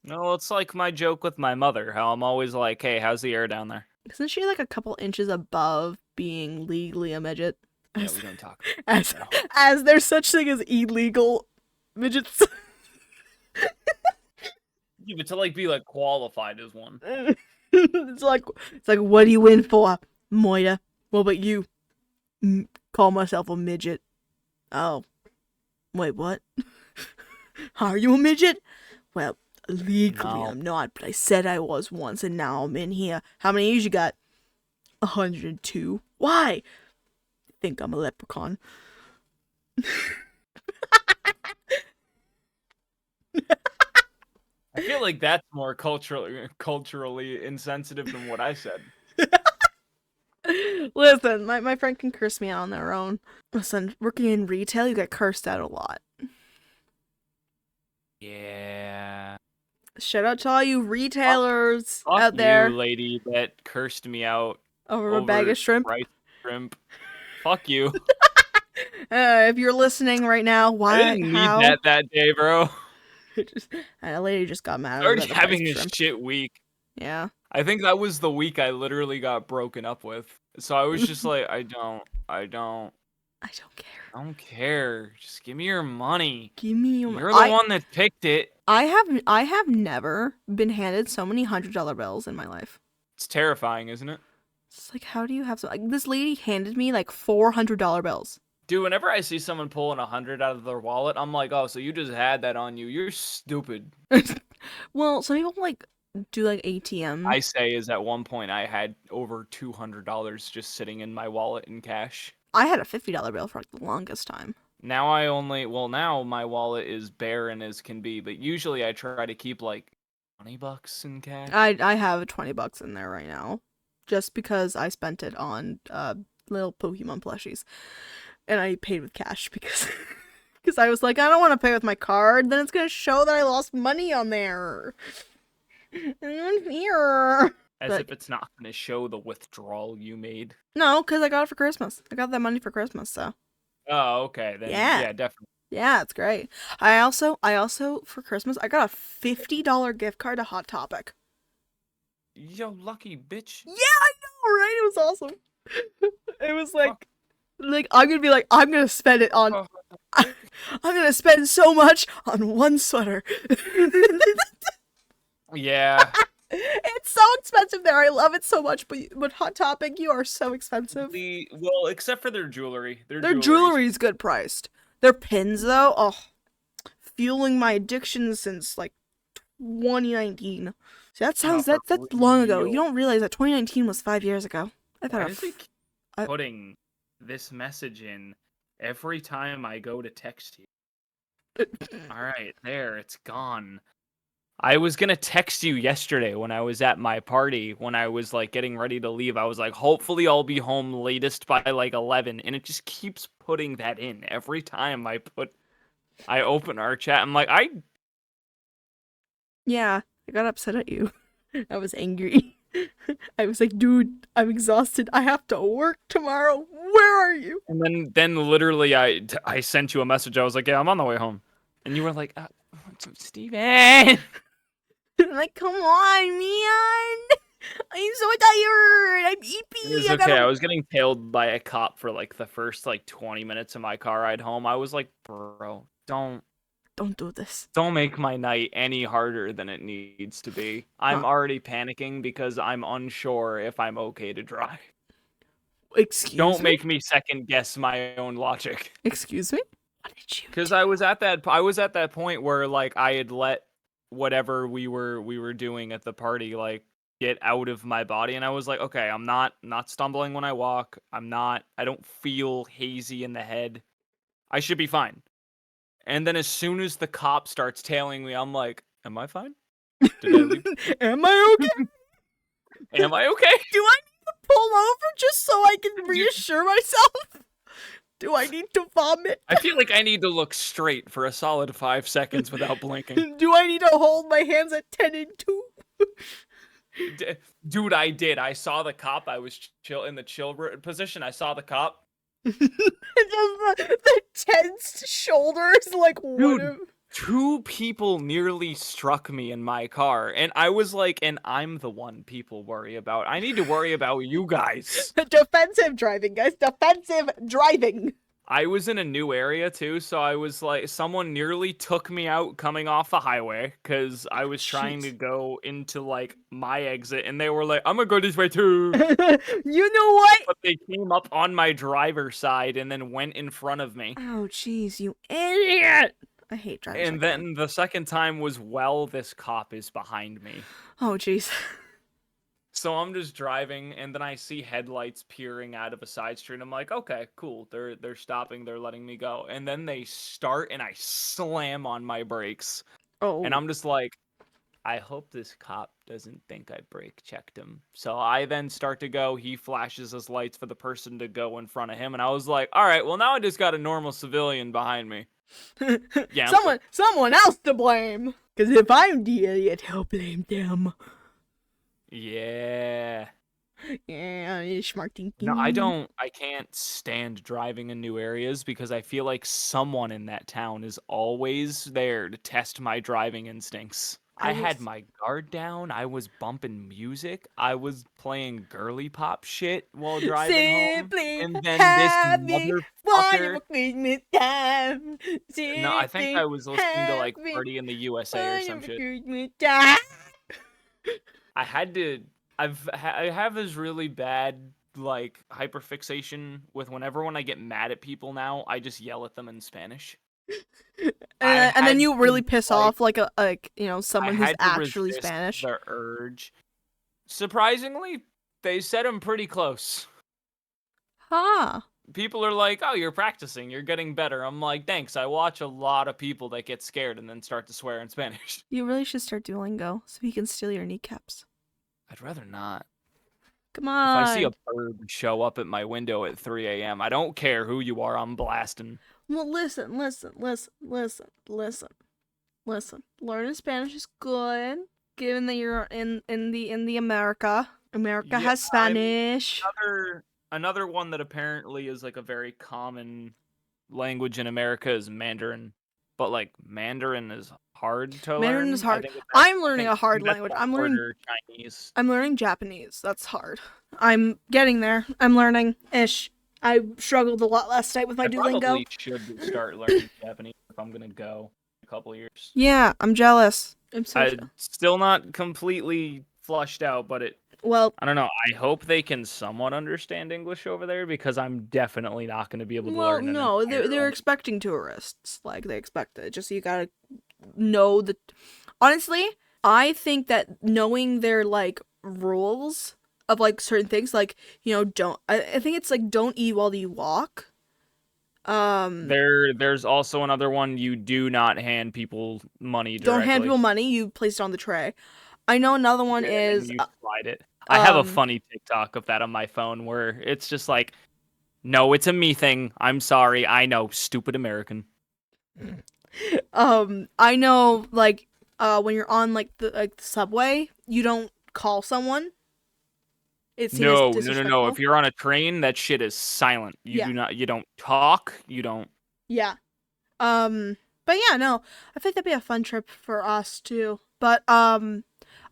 No, it's like my joke with my mother, how I'm always like, hey, how's the air down there? Isn't she like a couple inches above being legally a midget? Yeah, As we don't talk as, about that. as there's such thing as illegal midgets. Yeah, but to like be like qualified as one. It's like what do you in for, Moira? What about you? Call myself a midget. Oh, wait, what? Are you a midget? Well, legally No. I'm not, but I said I was once, and now I'm in here. How many years you got? 102. Why? Think I'm a leprechaun. I feel like that's more culturally insensitive than what I said. Listen, my friend can curse me out on their own. Listen, working in retail, you get cursed out a lot. Yeah. Shout out to all you Fuck, retailers fuck out you, there lady that cursed me out over a bag over of shrimp. rice shrimp. Fuck you. If you're listening right now, I why, didn't need how? that day, bro. A lady just got mad at me Already about the price having of a shrimp. shit week. Yeah. I think that was the week I literally got broken up with. So I was just like, I don't care. I don't care. Just give me your money. Give me your. You're the one that picked it. I have never been handed so many $100 bills in my life. It's terrifying, isn't it? It's like, how do you have so? Like, this lady handed me like $400 bills. Dude, whenever I see someone pulling 100 out of their wallet, I'm like, oh, so you just had that on you. You're stupid. Well, some people like do like ATM. I say is at one point I had over $200 just sitting in my wallet in cash. I had a $50 bill for like the longest time. Now my wallet is barren as can be, but usually I try to keep like $20 in cash. I have $20 in there right now, just because I spent it on little Pokemon plushies, and I paid with cash because because I was like, I don't want to pay with my card. Then it's gonna show that I lost money on there. Unfair. As But if it's not going to show the withdrawal you made. no, because I got it for Christmas. I got that money for Christmas, so Oh, okay. Then yeah. yeah, definitely. Yeah, it's great. I also for Christmas I got a $50 gift card to Hot Topic. Yo, lucky bitch. Yeah, I know, right? It was awesome. It was like I'm gonna be like, I'm gonna spend it on Oh, I'm gonna spend so much on one sweater. yeah. It's so expensive there. I love it so much, but Hot Topic, you are so expensive. Well, except for their jewelry. Their jewelry is good priced. Their pins though, oh, fueling my addiction since like 2019. See, that sounds for that's long ago. real. You don't realize that 2019 was 5 years ago. I've Why had a does he keep I- putting this message in every time I go to text you? All right, there, it's gone. I was gonna text you yesterday when I was at my party, when I was like getting ready to leave. I was like, hopefully I'll be home latest by like 11, and it just keeps putting that in every time I open our chat. I'm like, Yeah, I got upset at you. I was angry. I was like, dude, I'm exhausted. I have to work tomorrow. Where are you? and then literally I sent you a message. I was like, yeah, I'm on the way home, and you were like, Steven. I'm like, come on, man. I'm so tired. I'm It eepy. was I okay. I gotta. was getting tailed by a cop for like the first like 20 minutes of my car ride home. I was like, bro, Don't do this. don't make my night any harder than it needs to be. I'm Huh. already panicking because I'm unsure if I'm okay to drive. Excuse Don't me? make me second guess my own logic. Excuse me? What did you Because do? I was at that point where like I had let whatever we were doing at the party like get out of my body, and I was like, okay, I'm not stumbling when I walk. I don't feel hazy in the head. I should be fine. And then as soon as the cop starts tailing me, I'm like, am I fine? Did I leave? Am I okay? Am I okay? Do I need to pull over just so I can Dude. reassure myself? Do I need to vomit? I feel like I need to look straight for a solid 5 seconds without blinking. Do I need to hold my hands at 10 and 2? Dude, I did. I saw the cop. I was chill in the chill position. I saw the cop. Just the tensed shoulders, like, what Dude, if... 2 people nearly struck me in my car, and I was like, and I'm the one people worry about. I need to worry about you guys. Defensive driving, guys. Defensive driving. I was in a new area too, so I was like, someone nearly took me out coming off the highway because I was trying to Jeez. go into like my exit, and they were like, I'm gonna go this way too. You know what? But they came up on my driver's side and then went in front of me. Oh, jeez, you idiot. I hate drivers And like that. then the second time was, well, this cop is behind me. Oh, jeez. So I'm just driving, and then I see headlights peering out of a side street. I'm like, okay, cool. They're stopping. They're letting me go. And then they start, and I slam on my brakes. Oh. And I'm just like, I hope this cop doesn't think I brake checked him. So I then start to go. He flashes his lights for the person to go in front of him. And I was like, all right, well, now I just got a normal civilian behind me. Yeah. Someone else to blame. Because if I'm the idiot, I'll blame them. Yeah. Yeah, you're smart thinking. No, I can't stand driving in new areas because I feel like someone in that town is always there to test my driving instincts. I had my guard down. I was bumping music. I was playing girly pop shit while driving home. Simply And then this happy motherfucker. wonderful Christmas time. No, I think Simply I was listening to like happy Party in the USA or some wonderful shit. Christmas time. I had to. I have this really bad like hyperfixation with when I get mad at people now, I just yell at them in Spanish. And then you really piss like, off like I someone who's had to actually resist Spanish. the urge. Surprisingly, they said I'm pretty close. Huh. People are like, "Oh, you're practicing. You're getting better." I'm like, "Thanks. I watch a lot of people that get scared and then start to swear in Spanish." You really should start Duolingo so he can steal your kneecaps. I'd rather not. Come If I see a on. bird show up at my window at 3 a.m., I don't care who you are, I'm blasting. Well, listen. Learning Spanish is good, given that you're in the America. America Yeah, has Spanish. another one that apparently is like a very common language in America is Mandarin. But like Mandarin is hard to learn. Mandarin is hard. I think I'm learning a hard that's language. Chinese. I'm learning Japanese. That's hard. I'm getting there. I'm learning ish. I struggled a lot last night with my Duolingo. Probably should start learning Japanese if I'm gonna go in a couple years. Yeah, I'm jealous. I'm still not completely flushed out, but I don't know. I hope they can somewhat understand English over there because I'm definitely not going to be able to learn. No, they're expecting tourists. Like they expect it. Just you gotta know the. Honestly, I think that knowing their like rules of like certain things, like don't. I think it's like don't eat while you walk. There's also another one. You do not hand people money directly. Don't hand people money. You place it on the tray. I know another one is you slide it. I have a funny TikTok of that on my phone where it's just like, no, it's a me thing. I'm sorry. I know, stupid American. I know like when you're on like the subway, you don't call someone. It's no. If you're on a train, that shit is silent. You don't talk. You don't. Yeah. But yeah, no. I think that'd be a fun trip for us too. But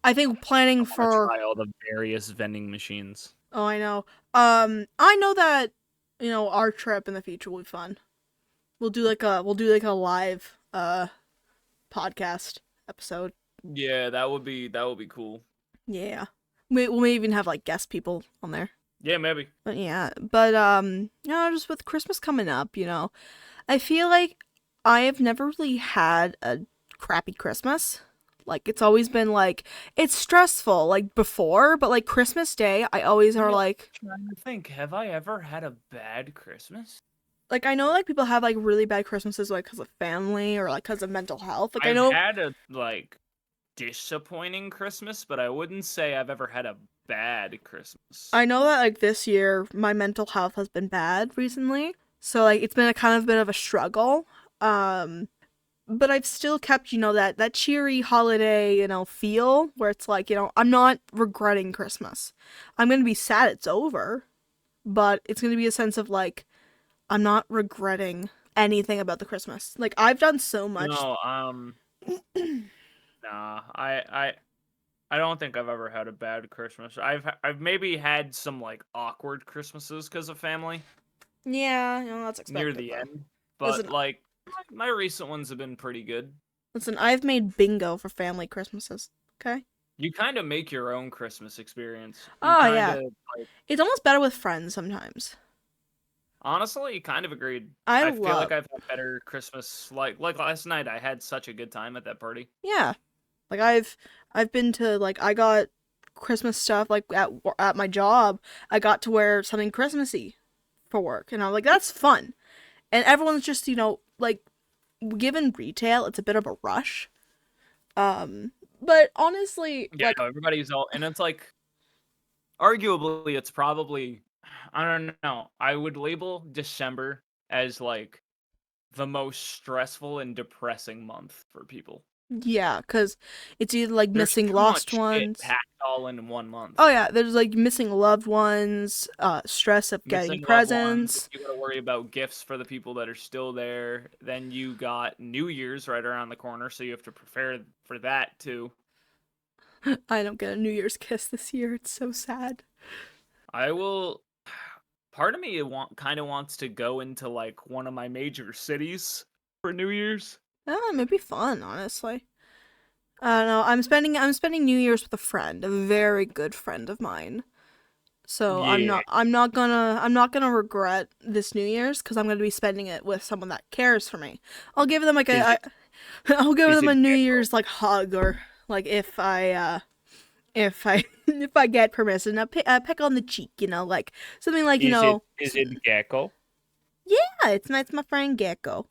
I think planning for try all the various vending machines. Oh, I know. I know that our trip in the future will be fun. We'll do like a live podcast episode. Yeah, that would be cool. Yeah. We'll maybe even have like guest people on there. Yeah, maybe. But just with Christmas coming up, I feel like I have never really had a crappy Christmas. Like, it's always been, like, it's stressful, like, before, but, like, Christmas Day, I always are, like... I'm trying to think, have I ever had a bad Christmas? Like, I know, like, people have, like, really bad Christmases, like, because of family or, like, because of mental health. Like, I've had a, like, disappointing Christmas, but I wouldn't say I've ever had a bad Christmas. I know that, like, this year, my mental health has been bad recently. So, like, it's been a kind of bit of a struggle. But I've still kept, that cheery holiday, feel where it's like, I'm not regretting Christmas. I'm going to be sad it's over, but it's going to be a sense of like, I'm not regretting anything about the Christmas. Like, I've done so much. No, nah, I don't think I've ever had a bad Christmas. I've maybe had some like awkward Christmases because of family. Yeah, that's expected. Near the end, but like my recent ones have been pretty good. Listen, I've made bingo for family Christmases. Okay. You kind of make your own Christmas experience. Yeah. It's almost better with friends sometimes. Honestly, kind of agreed. I feel like I've had better Christmas. Like last night, I had such a good time at that party. Yeah, like I've been to like I got Christmas stuff like at my job. I got to wear something Christmassy for work, and I'm like, that's fun. And everyone's just like given retail, it's a bit of a rush. But honestly, Yeah, like, no, everybody's all, and it's like, arguably, it's probably, I don't know. I would label December as like the most stressful and depressing month for people. yeah, because it's either like There's missing too lost much shit ones. packed all in one month. Oh yeah, there's like missing loved ones, stress of getting Missing loved ones, presents. you gotta worry about gifts for the people that are still there. Then you got New Year's right around the corner, so you have to prepare for that too. I don't get a New Year's kiss this year. It's so sad. I will. Part of me kind of wants to go into like one of my major cities for New Year's. It'd be fun, honestly. I don't know. I'm spending New Year's with a friend, a very good friend of mine. So Yeah. I'm not gonna regret this New Year's because I'm gonna be spending it with someone that cares for me. I'll give them like Is it I'll give is them it a New gecko? Year's like hug, or like if I if I get permission, a peck on the cheek, like something like Is it gecko? yeah, it's my friend Gecko.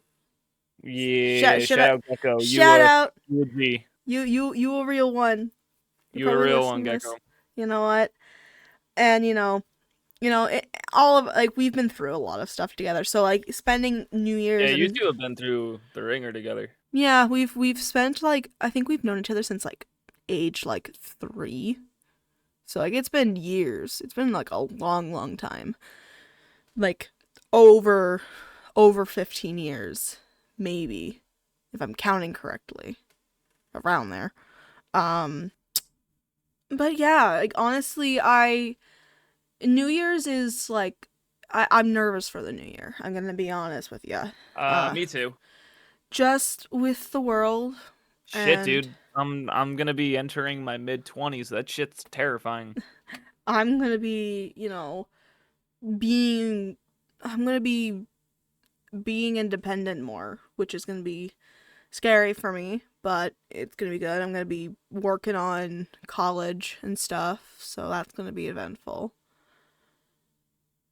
Shout Yeah, shout shout out out gecko. shout out You a G. you a real one. You're You a probably real one, listening to this. gecko. You know what? And all of like we've been through a lot of stuff together. So like spending New Yeah, Year's you and two have been through the ringer together. yeah, we've spent like I think we've known each other since like age like 3. So like it's been years. It's been like a long time. Like over over 15 years maybe if I'm counting correctly. Around there. Um but yeah, like honestly, I New Year's is like I'm nervous for the new year. I'm gonna be honest with you. Uh, Me too. just with the world, Shit, and dude. I'm gonna be entering my mid-20s. That shit's terrifying. I'm gonna be, being, I'm gonna be being independent more, which is gonna be scary for me, but it's gonna be good. I'm gonna be working on college and stuff, so that's gonna be eventful.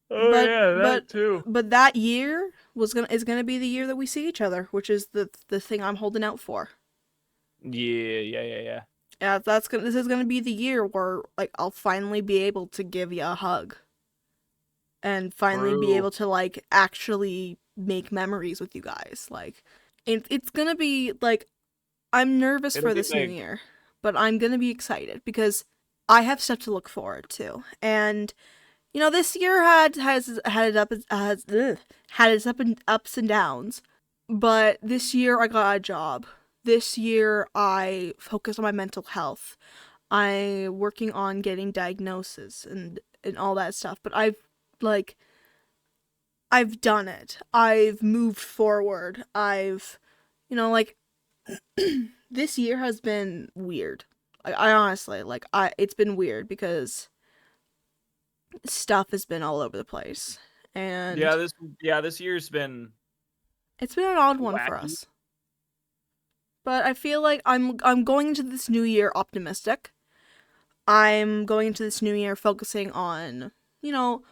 Oh But yeah, but that too. but that year is gonna be the year that we see each other, which is the thing I'm holding out for. Yeah. Yeah, this is gonna be the year where like I'll finally be able to give you a hug and finally be True. able to like actually make memories with you guys. Like it's gonna be like I'm nervous It'll for be this new big. year, but I'm gonna be excited because I have stuff to look forward to. And this year had it up has ugh, had its ups and downs. But this year I got a job. This year I focused on my mental health. I working on getting diagnosis and all that stuff. But like I've done it. I've moved forward. Like this year has been weird. I honestly like I it's been weird because stuff has been all over the place. Yeah, And this year's been it's been an odd one for wacky. us. But I feel like I'm going into this new year optimistic. I'm going into this new year focusing on, you know,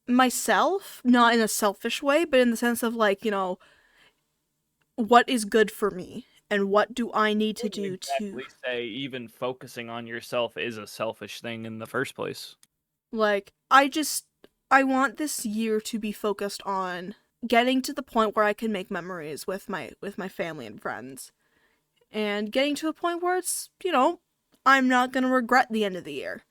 myself, not in a selfish way, but in the sense of like, what is good for me and what do I need to Wouldn't do to exactly say even focusing on yourself is a selfish thing in the first place. like I want this year to be focused on getting to the point where I can make memories with my family and friends. And getting to a point where it's, I'm not going to regret the end of the year.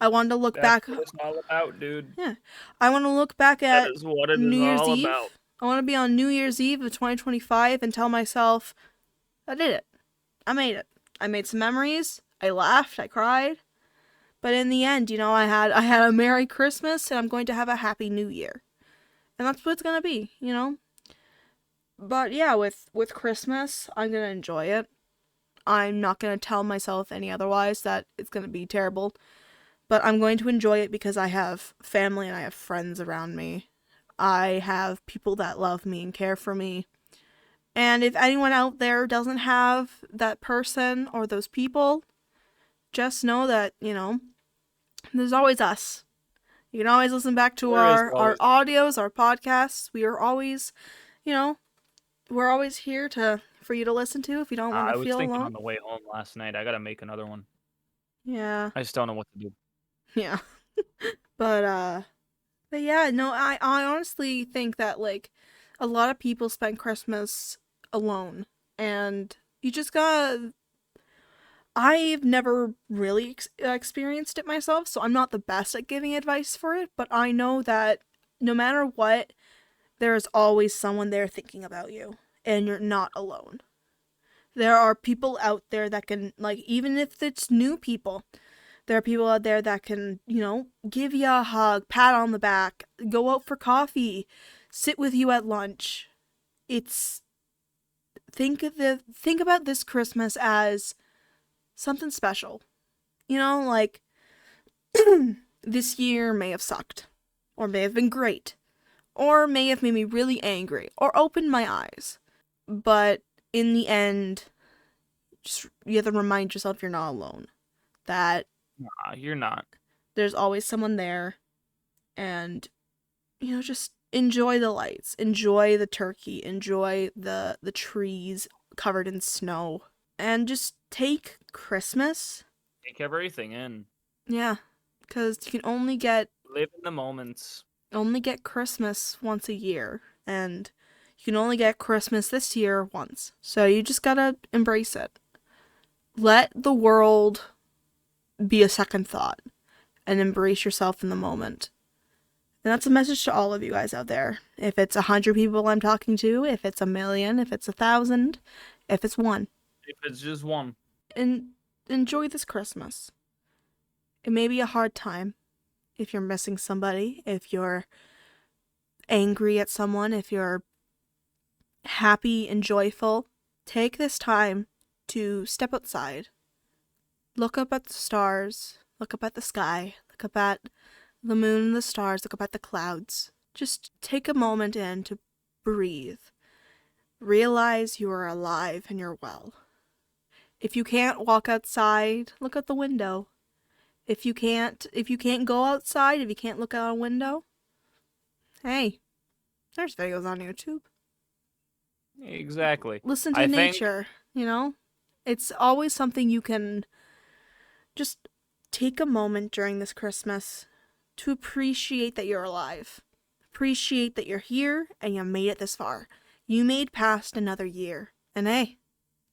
I want to look That's back. what it's all about, dude. Yeah. I want to look back That at is what it is New Year's all about. Eve. I want to be on New Year's Eve of 2025 and tell myself, I did it. I made it. I made some memories. I laughed. I cried. But in the end, I had a Merry Christmas and I'm going to have a Happy New Year. And that's what it's going to be. But yeah, with Christmas, I'm going to enjoy it. I'm not going to tell myself any otherwise that it's going to be terrible. But I'm going to enjoy it because I have family and I have friends around me. I have people that love me and care for me. And if anyone out there doesn't have that person or those people, just know that, there's always us. You can always listen back to There is our always audios, our podcasts. We are always, you know, we're always here for you to listen to if you don't want to I was feel thinking alone. on the way home last night, I gotta make another one. Yeah. I just don't know what to do. Yeah. But but yeah, no, I honestly think that like a lot of people spend Christmas alone, and you just gotta. I've never really experienced it myself, so I'm not the best at giving advice for it, but I know that no matter what, there's always someone there thinking about you, and you're not alone. There are people out there that can, like, even if it's new people, there are people out there that can, give you a hug, pat on the back, go out for coffee, sit with you at lunch. It's think about this Christmas as something special. Like this year may have sucked, or may have been great, or may have made me really angry, or opened my eyes. But in the end, just you have to remind yourself you're not alone. That Nah, you're not. there's always someone there, and just enjoy the lights, enjoy the turkey, enjoy the trees covered in snow, and just take Christmas. Take everything in. Yeah, because you can Live in the moments. only get Christmas once a year, and you can only get Christmas this year once. So you just gotta embrace it. Let the world be a second thought, and embrace yourself in the moment. And that's a message to all of you guys out there. If it's 100 people I'm talking to, if it's 1,000,000, if it's 1,000, if it's one. If it's just one. And enjoy this Christmas. It may be a hard time if you're missing somebody, if you're angry at someone, if you're happy and joyful. Take this time to step outside. Look up at the stars, look up at the sky, look up at the moon and the stars, look up at the clouds. Just take a moment in to breathe. Realize you are alive and you're well. If you can't walk outside, look out the window. If you can't go outside, if you can't look out a window, hey, there's videos on YouTube. Exactly. Listen to I think nature, It's always something you can just take a moment during this Christmas to appreciate that you're alive. Appreciate that you're here and you made it this far. You made past another year. And hey,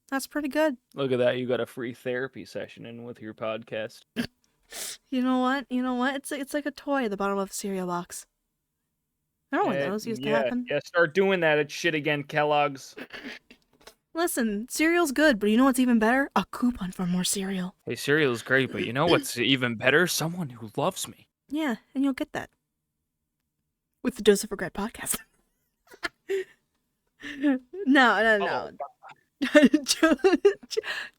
that's pretty good. look at that. You got a free therapy session in with your podcast. You know what? It's like a toy at the bottom of a cereal box. Remember when those used to Yeah, happen? yeah. Start doing that at shit again, Kellogg's. Listen, cereal's good, but you know what's even better? A coupon for more cereal. Hey, cereal's great, but you know what's even better? Someone who loves me. Yeah, and you'll get that with the Dose of Regret podcast. No.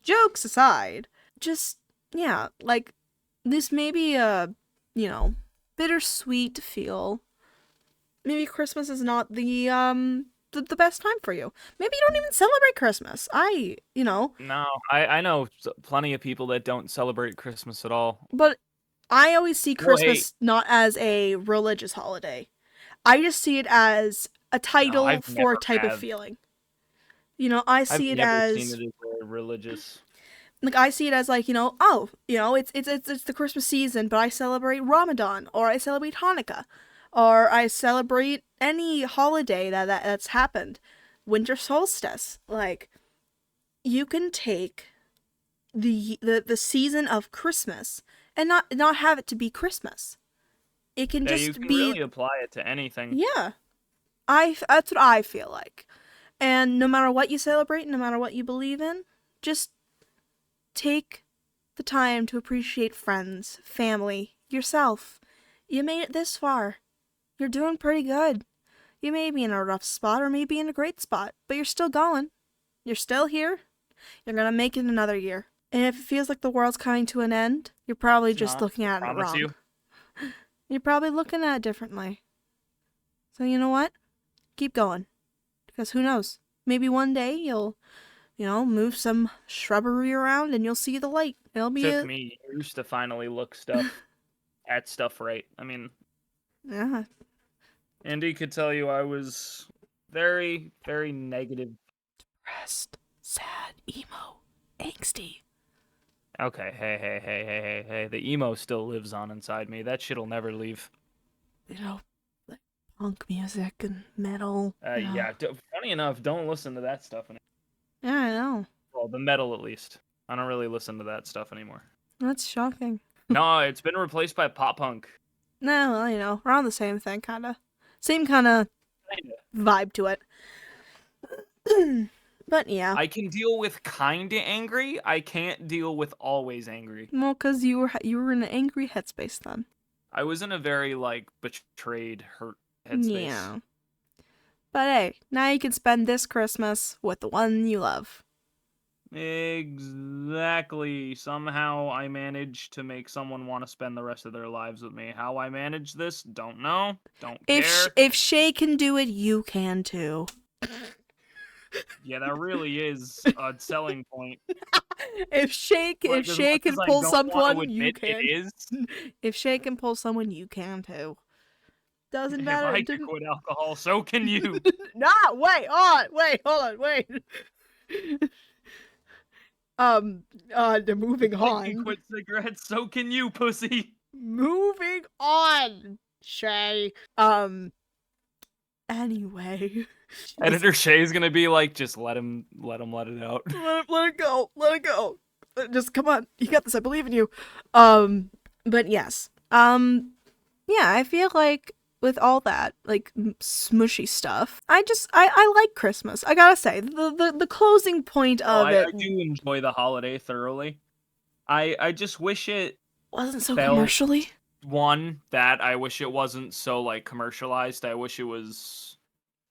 Jokes aside, just yeah, like this may be a bittersweet feel. Maybe Christmas is not the best time for you. Maybe you don't even celebrate Christmas. No, I know plenty of people that don't celebrate Christmas at all. But I always see Well, hey, Christmas not as a religious holiday. I just see it as a no, title I've for a never type of have. feeling. I I've see it never seen as it as a religious. like I see it as like it's the Christmas season, but I celebrate Ramadan or I celebrate Hanukkah, or I celebrate any holiday that's happened, winter solstice. Like you can take the season of Christmas and not have it to be Christmas. It can Yeah, you just can be really apply it to anything. yeah. That's what I feel like. And no matter what you celebrate, no matter what you believe in, just take the time to appreciate friends, family, yourself. You made it this far. You're doing pretty good. You may be in a rough spot or maybe in a great spot, but you're still going. You're still here. You're gonna make it another year. And if it feels like the world's coming to an end, you're probably It's just not. looking I at it promise wrong. you. You're probably looking at it differently. So you know what? Keep going. Because who knows? Maybe one day you'll move some shrubbery around and you'll see the light. It'll be Took me years to finally look at stuff right. I mean, yeah. Andy could tell you I was Very, very negative. Depressed, sad, emo, angsty. Okay, hey. The emo still lives on inside me. That shit'll never leave. You know, like punk music and metal. Yeah. Funny enough, don't listen to that stuff anymore. Yeah, I know. Well, the metal at least. I don't really listen to that stuff anymore. That's shocking. No, it's been replaced by pop punk. No, well, around the same thing, kind of. Same kind of Kinda. vibe to it. But yeah. I can deal with kinda angry. I can't deal with always angry. Well, because you were in an angry headspace then. I was in a very like betrayed, hurt headspace. Yeah. But hey, now you can spend this Christmas with the one you love. Exactly. Somehow I managed to make someone want to spend the rest of their lives with me. How I managed this, don't know. Don't care. If Shay can do it, you can too. Yeah, that really is a selling point. If Shay Like, as much can as I pull don't want to someone, you admit can. it is. If Shay can pull someone, you can too. Doesn't If matter. I It can didn't. quit alcohol, so can you. Nah, wait, hold on, wait. Moving If I can on. quit cigarettes, so can you, pussy. Moving on, Shay. Anyway. Editor Shay's gonna be like, just let him let it out. Let it go. Let it go. Just come on. You got this. I believe in you. But yes. Yeah, I feel like with all that, like, smushy stuff, I like Christmas. I gotta say, the closing point of I it do enjoy the holiday thoroughly. I just wish it wasn't so felt commercially. I wish it wasn't so like commercialized.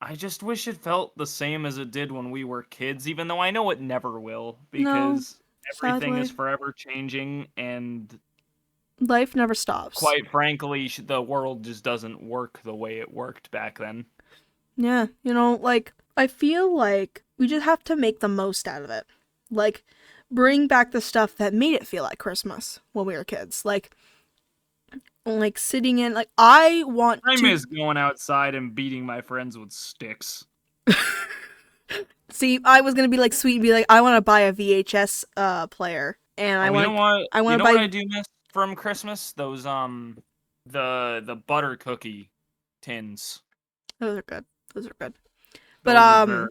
I just wish it felt the same as it did when we were kids, even though I know it never will, No, because everything is sadly. forever changing, and Life never stops. quite frankly, the world just doesn't work the way it worked back then. Yeah, like, I feel like we just have to make the most out of it. Like, bring back the stuff that made it feel like Christmas when we were kids. Like sitting in, like, I want I to miss going outside and beating my friends with sticks. see. I was gonna be like sweet and be like, I want to buy a VHS player, and Oh, you know what? I You want to know what buy. I do miss from Christmas? Those the butter cookie tins. Those are good. Those are good. But Those are very.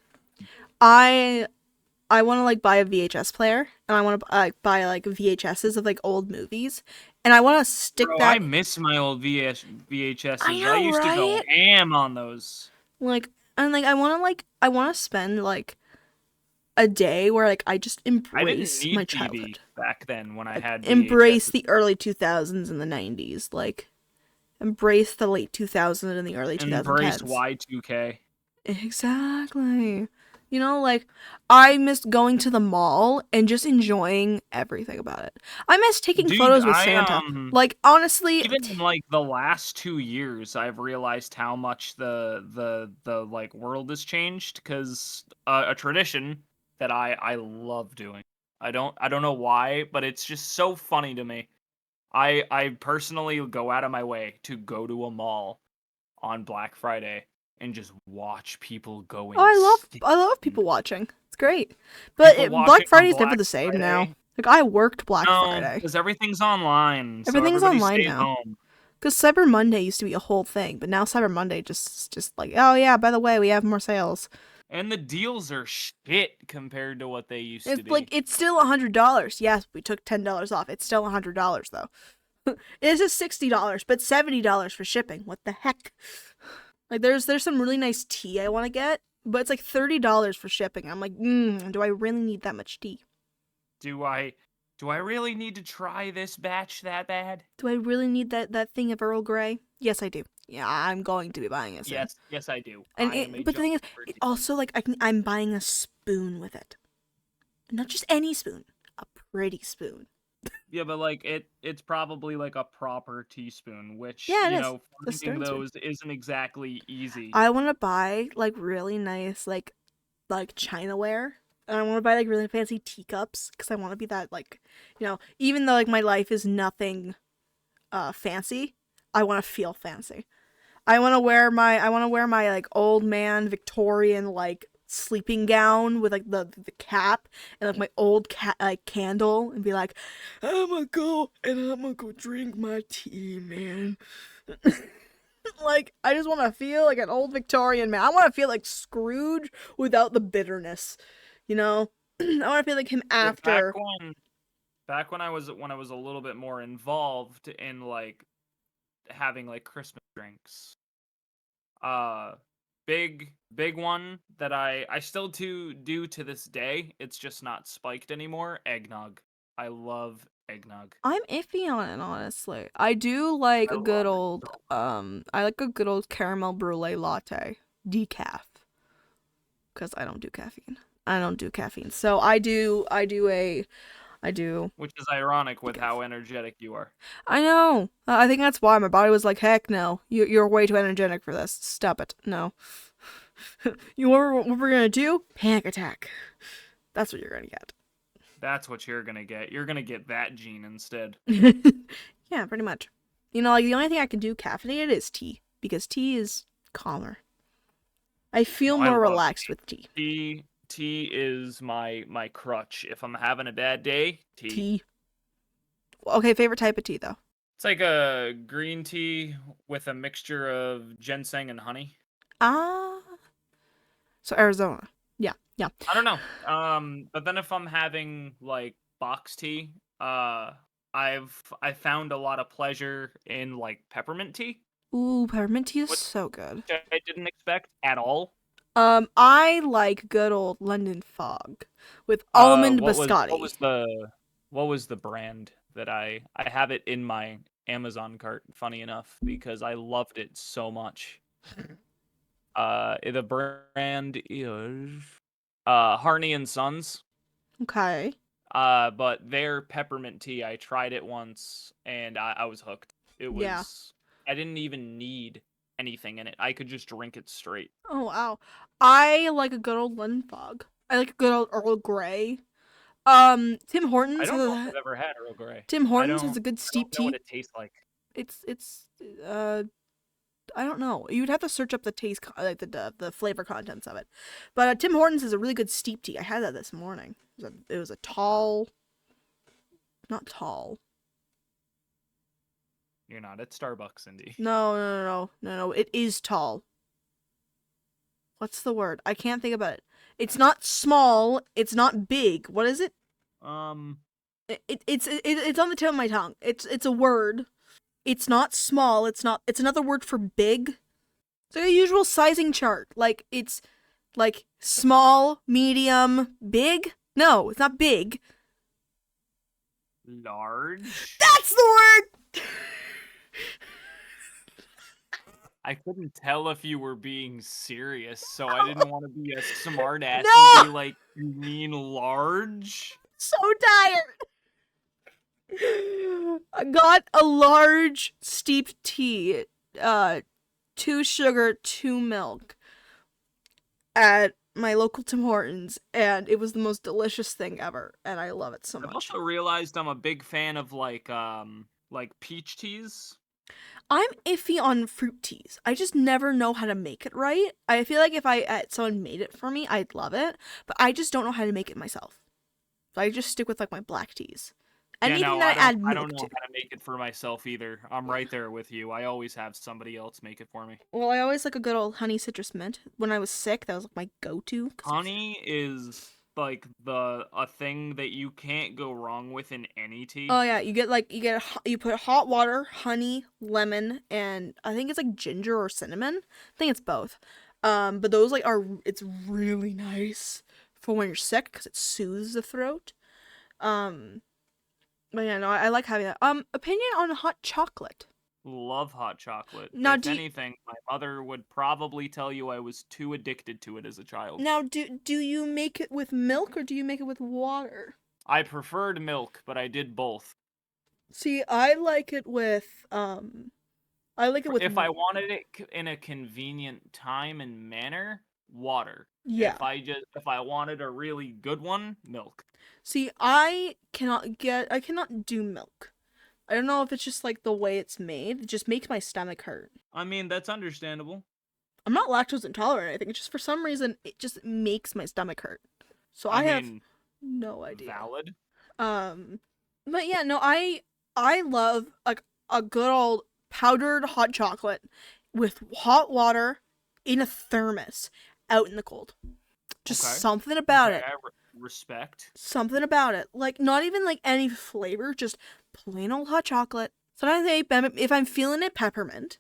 I want to like buy a VHS player, and I want to buy like VHSs of like old movies, and I want to stick Bro, I that. miss my old VHSs. I I know, used to go right? ham on those. Like, and like I want to spend like a day where like I just I didn't embrace my need TV childhood. back then when I Like, had embrace VHSs. the early 2000s and the 90s. Like, embrace the late 2000s and the early Embrace 2010s. Y2K. Exactly. Like, I missed going to the mall and just enjoying everything about it. I miss taking Dude, photos with Santa. Like, honestly, even in like the last 2 years, I've realized how much the like world has changed, because a tradition that I love doing. I don't know why, but it's just so funny to me. I personally go out of my way to go to a mall on Black Friday and just watch people go insane. I love people watching. It's great. But People Black watching on Friday's never Black the same now. Friday. Like, I worked Black No, Friday. because everything's online, so Everything's everybody online stays now. home. Because Cyber Monday used to be a whole thing, but now Cyber Monday just like, oh yeah, by the way, we have more sales. And the deals are shit compared to what they used to It's be. like, it's still $100. Yes, we took $10 off. It's still $100 though. It is $60, but $70 for shipping. What the heck? Like, there's some really nice tea I want to get, but it's like $30 for shipping. I'm like, do I really need that much tea? Do I really need to try this batch that bad? Do I really need that thing of Earl Grey? Yes, I do. Yeah, I'm going to be buying it soon. Yes, I do. And but the thing is, it also, like, I'm buying a spoon with it. Not just any spoon, a pretty spoon. Yeah, but like it's probably like a proper teaspoon, which Yeah, it is. The finding Stern spoon. those isn't exactly easy. I want to buy like really nice like Chinaware. And I want to buy like really fancy teacups because I want to be that, like, even though like my life is nothing fancy, I want to feel fancy. I want to wear my like old man Victorian like sleeping gown with like the cap and like my old cat like candle and be like, I'm gonna go drink my tea, man. Like I just want to feel like an old Victorian man. I want to feel like Scrooge without the bitterness, you know. I want to feel like him Well, back after. when back when I was a little bit more involved in like having like Christmas drinks. Uh big one that I still do to this day. It's just not spiked anymore. Eggnog. I love eggnog. I'm iffy on it, honestly. I do like I a good love it old so I like a good old caramel brulee latte, decaf, because I don't do caffeine. I don't do caffeine. So I do which is ironic with decaf. how energetic you are. I know. I think that's why my body was like, heck no, you're way too energetic for this. Stop it. No. What we're gonna do? Panic attack. That's what you're gonna That's what you're gonna get. You're gonna get that gene instead. get. Yeah, pretty much. Like the only thing I can do caffeinated is tea because tea is calmer. I No, feel I more love relaxed with tea. tea is my crutch. If I'm having a bad day, tea. Tea. Okay, favorite type of tea though. It's like a green tea with a mixture of ginseng and honey. Ah, so Arizona. Yeah, yeah. I don't know. But then if I'm having like box tea, I found a lot of pleasure in like peppermint tea, Ooh, peppermint tea is which so good. I didn't expect at all. I like good old London Fog with Uh, almond what was what biscotti. was the what was the brand that I have it in my Amazon cart, funny enough, because I loved it so much. The brand is Harney and Sons. Okay. But their peppermint tea, I tried it once and I was hooked. It Yeah. was I didn't even need anything in it. I could just drink it straight. Oh wow. I like a good old London Fog. I like a good old Earl Grey. Tim I Hortons don't has know if a I've ever had Earl Grey. Tim I Hortons has don't a good I steep don't know what tea. it tastes like. It's I don't know. You'd have to search up the taste, like the flavor contents of it. But Tim Hortons is a really good steep tea. I had that this morning. It was a tall, not tall. You're not at Starbucks, Indy. No, no, no, no, no, no. It is tall. What's the word? I can't think about it. It's not small. It's not big. What is it? Um, It's on the tip of my tongue. It's a word. It's not small. It's not. It's another word for big. It's like a usual sizing chart. Like it's like small, medium, big. No, it's not big. large. That's the word. I couldn't tell if you were being serious, so I didn't want to be a smartass and No, be like, "You mean large?" so tired. I got a large steeped tea, uh, 2 sugar, 2 milk at my local Tim Hortons, and it was the most delicious thing ever, and I love it so I've much. also realized I'm a big fan of like peach teas. I'm iffy on fruit teas. I just never know how to make it right. I feel like if someone made it for me, I'd love it, but I just don't know how to make it myself. So I just stick with like my black teas. Yeah, Anything no, that I add I don't milk know to. how to make it for myself either. I'm Yeah. right there with you. I always have somebody else make it for me. Well, I always like a good old honey citrus mint. When I was sick, that was like my go-to because it was. Honey is like the a thing that you can't go wrong with in any Oh tea. yeah, you put hot water, honey, lemon, and I think it's like ginger or cinnamon. I think it's both. But those like are it's really nice for when you're sick because it soothes the throat. Um, but yeah, no, I like having that. Opinion on hot chocolate. Love hot chocolate. Now If do you, anything, my mother would probably tell you I was too addicted to it as a child. now do you make it with milk or do you make it with water? I preferred milk, but I did both. See, I like it with If I wanted it in a convenient time and manner, water. yeah. If I wanted a really good one, milk. See, I cannot do milk I don't know if it's just like the way it's made. It just makes my stomach hurt. I mean, that's understandable. I'm not lactose intolerant or anything. It's just for some reason it just makes my stomach hurt. So I I have mean, no idea. valid. Um, but yeah, no, I love like a good old powdered hot chocolate with hot water in a thermos out in the cold. Just Okay. something about Okay, it. respect. Something about it. Like not even like any flavor, just plain old hot chocolate. Sometimes if I'm feeling it, peppermint.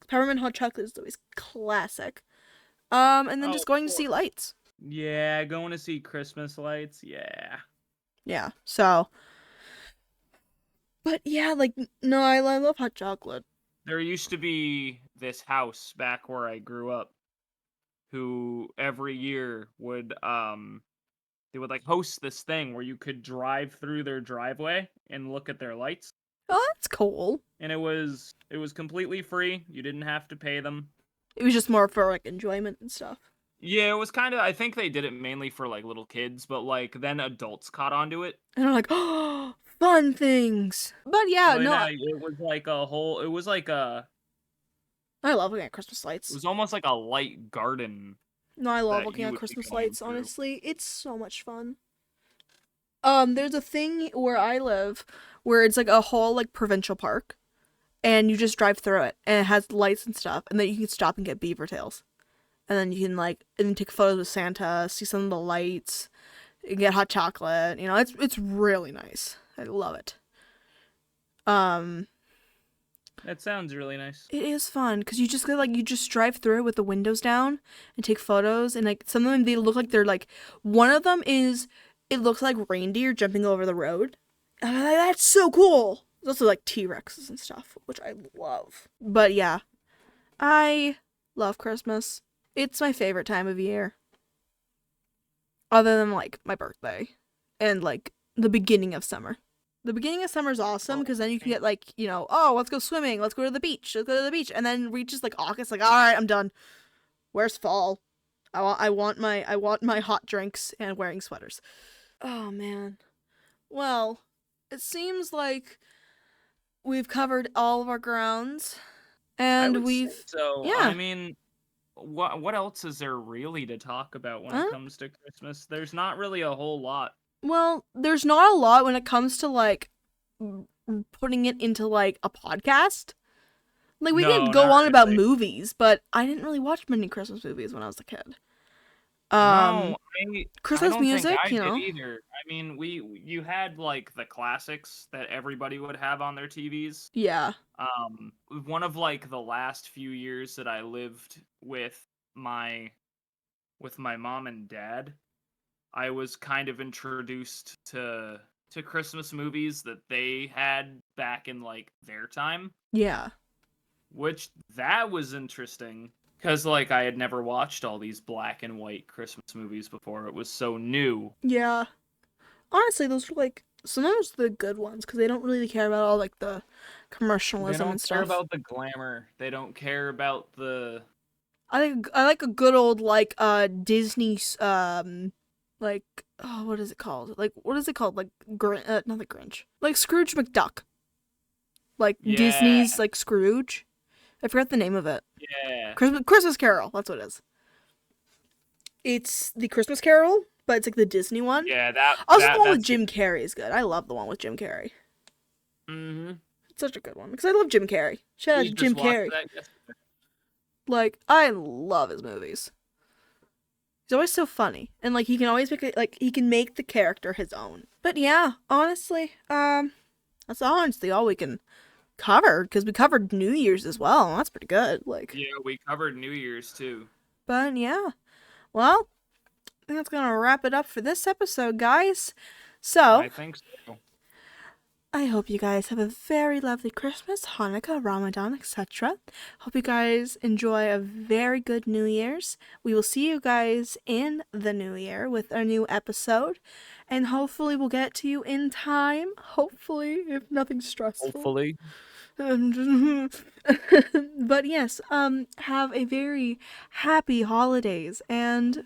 Peppermint hot chocolate is always classic. And then Oh, just of going to see course. lights. Yeah, going to see Christmas lights. Yeah. Yeah. So, but yeah, like no, I love hot chocolate. There used to be this house back where I grew up who every year would they would like host this thing where you could drive through their driveway and look at their lights. Oh, that's cool. And it was completely free. You didn't have to pay them. It was just more for like enjoyment and stuff. Yeah, it was kind of I think they did it mainly for like little kids, but like then adults caught onto it. And I'm like, oh, fun things. But yeah, But no, it was like a whole it was like I love looking at Christmas it lights. was almost like a light garden No, I love that looking you at would be Christmas going lights. through. Honestly, it's so much fun. There's a thing where I live where it's like a whole like provincial park, and you just drive through it, and it has lights and stuff, and then you can stop and get beaver tails, and then you can like and then take photos with Santa, see some of the lights, and get hot chocolate. You know, it's really nice. I love it. Um, That sounds really nice. it is fun because you just go like you just drive through it with the windows down and take photos, and like some of them they look like they're like one of them is it looks like reindeer jumping over the road. And I'm like, that's so cool. There's also like T-Rexes and stuff, which I love. But yeah, I love Christmas. It's my favorite time of year, other than like my birthday and like the beginning of summer. The beginning of summer is awesome Well, because then you can get like, you know, oh, let's go swimming, let's go to the beach, let's go to the beach, and then reaches like August, like, all right, I'm done. Where's fall? I want my hot drinks and wearing sweaters. Oh man. Well, it seems like we've covered all of our grounds, I and would say we've so. I yeah. mean, what else is there really to talk about when it Uh, comes to Christmas? There's not really a whole lot. well, there's not a lot when it comes to like putting it into like a podcast. Like we could No, go not on about really. movies, but I didn't really watch many Christmas movies when I was a kid. No, Um, I Christmas don't think music, I you did know. either. I mean, you had like the classics that everybody would have on their TVs. Yeah. One of like the last few years that I lived my with my mom and dad, I was kind of introduced to Christmas movies that they had back in like their time, Yeah. which that was interesting because like I had never watched all these black and white Christmas movies before. It was so new. Yeah. Honestly, those are like sometimes the good ones because they don't really care about all like the They commercialism and don't care stuff. about the glamour. They don't care about the I like a good old like Disney like oh what is it called? Like what is it called? Like not the Grinch. Like Scrooge McDuck. Like yeah, Disney's like Scrooge. I forgot the name of it. yeah, Christmas Carol. That's what it is. It's the Christmas Carol, but it's like the Disney one. yeah. That Also, the that one with that's the Jim Carrey is good. I love the one with Jim Carrey. mm-hmm. It's such a good one because I love Jim Carrey. Shout out We to just Jim watched Carrey. that yesterday. Like I love his movies. He's always so funny, and like he can always make it like he can make the character his own. But yeah, honestly, that's honestly all we can cover because we covered New Year's as well. And that's pretty good. Like, Yeah, we covered New Year's too. but yeah, well, I think that's gonna wrap it up for this episode, guys. So I think so. I hope you guys have a very lovely Christmas, Hanukkah, Ramadan, etc. Hope you guys enjoy a very good New Year's. We will see you guys in the new year with a new episode, and hopefully we'll get to you in time. Hopefully, if nothing's stressful. Hopefully. But yes, have a very happy holidays, and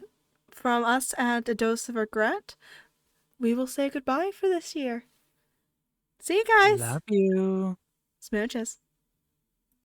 from us at A Dose of Regret, we will say goodbye for this year. See you guys. Love you. Smooches.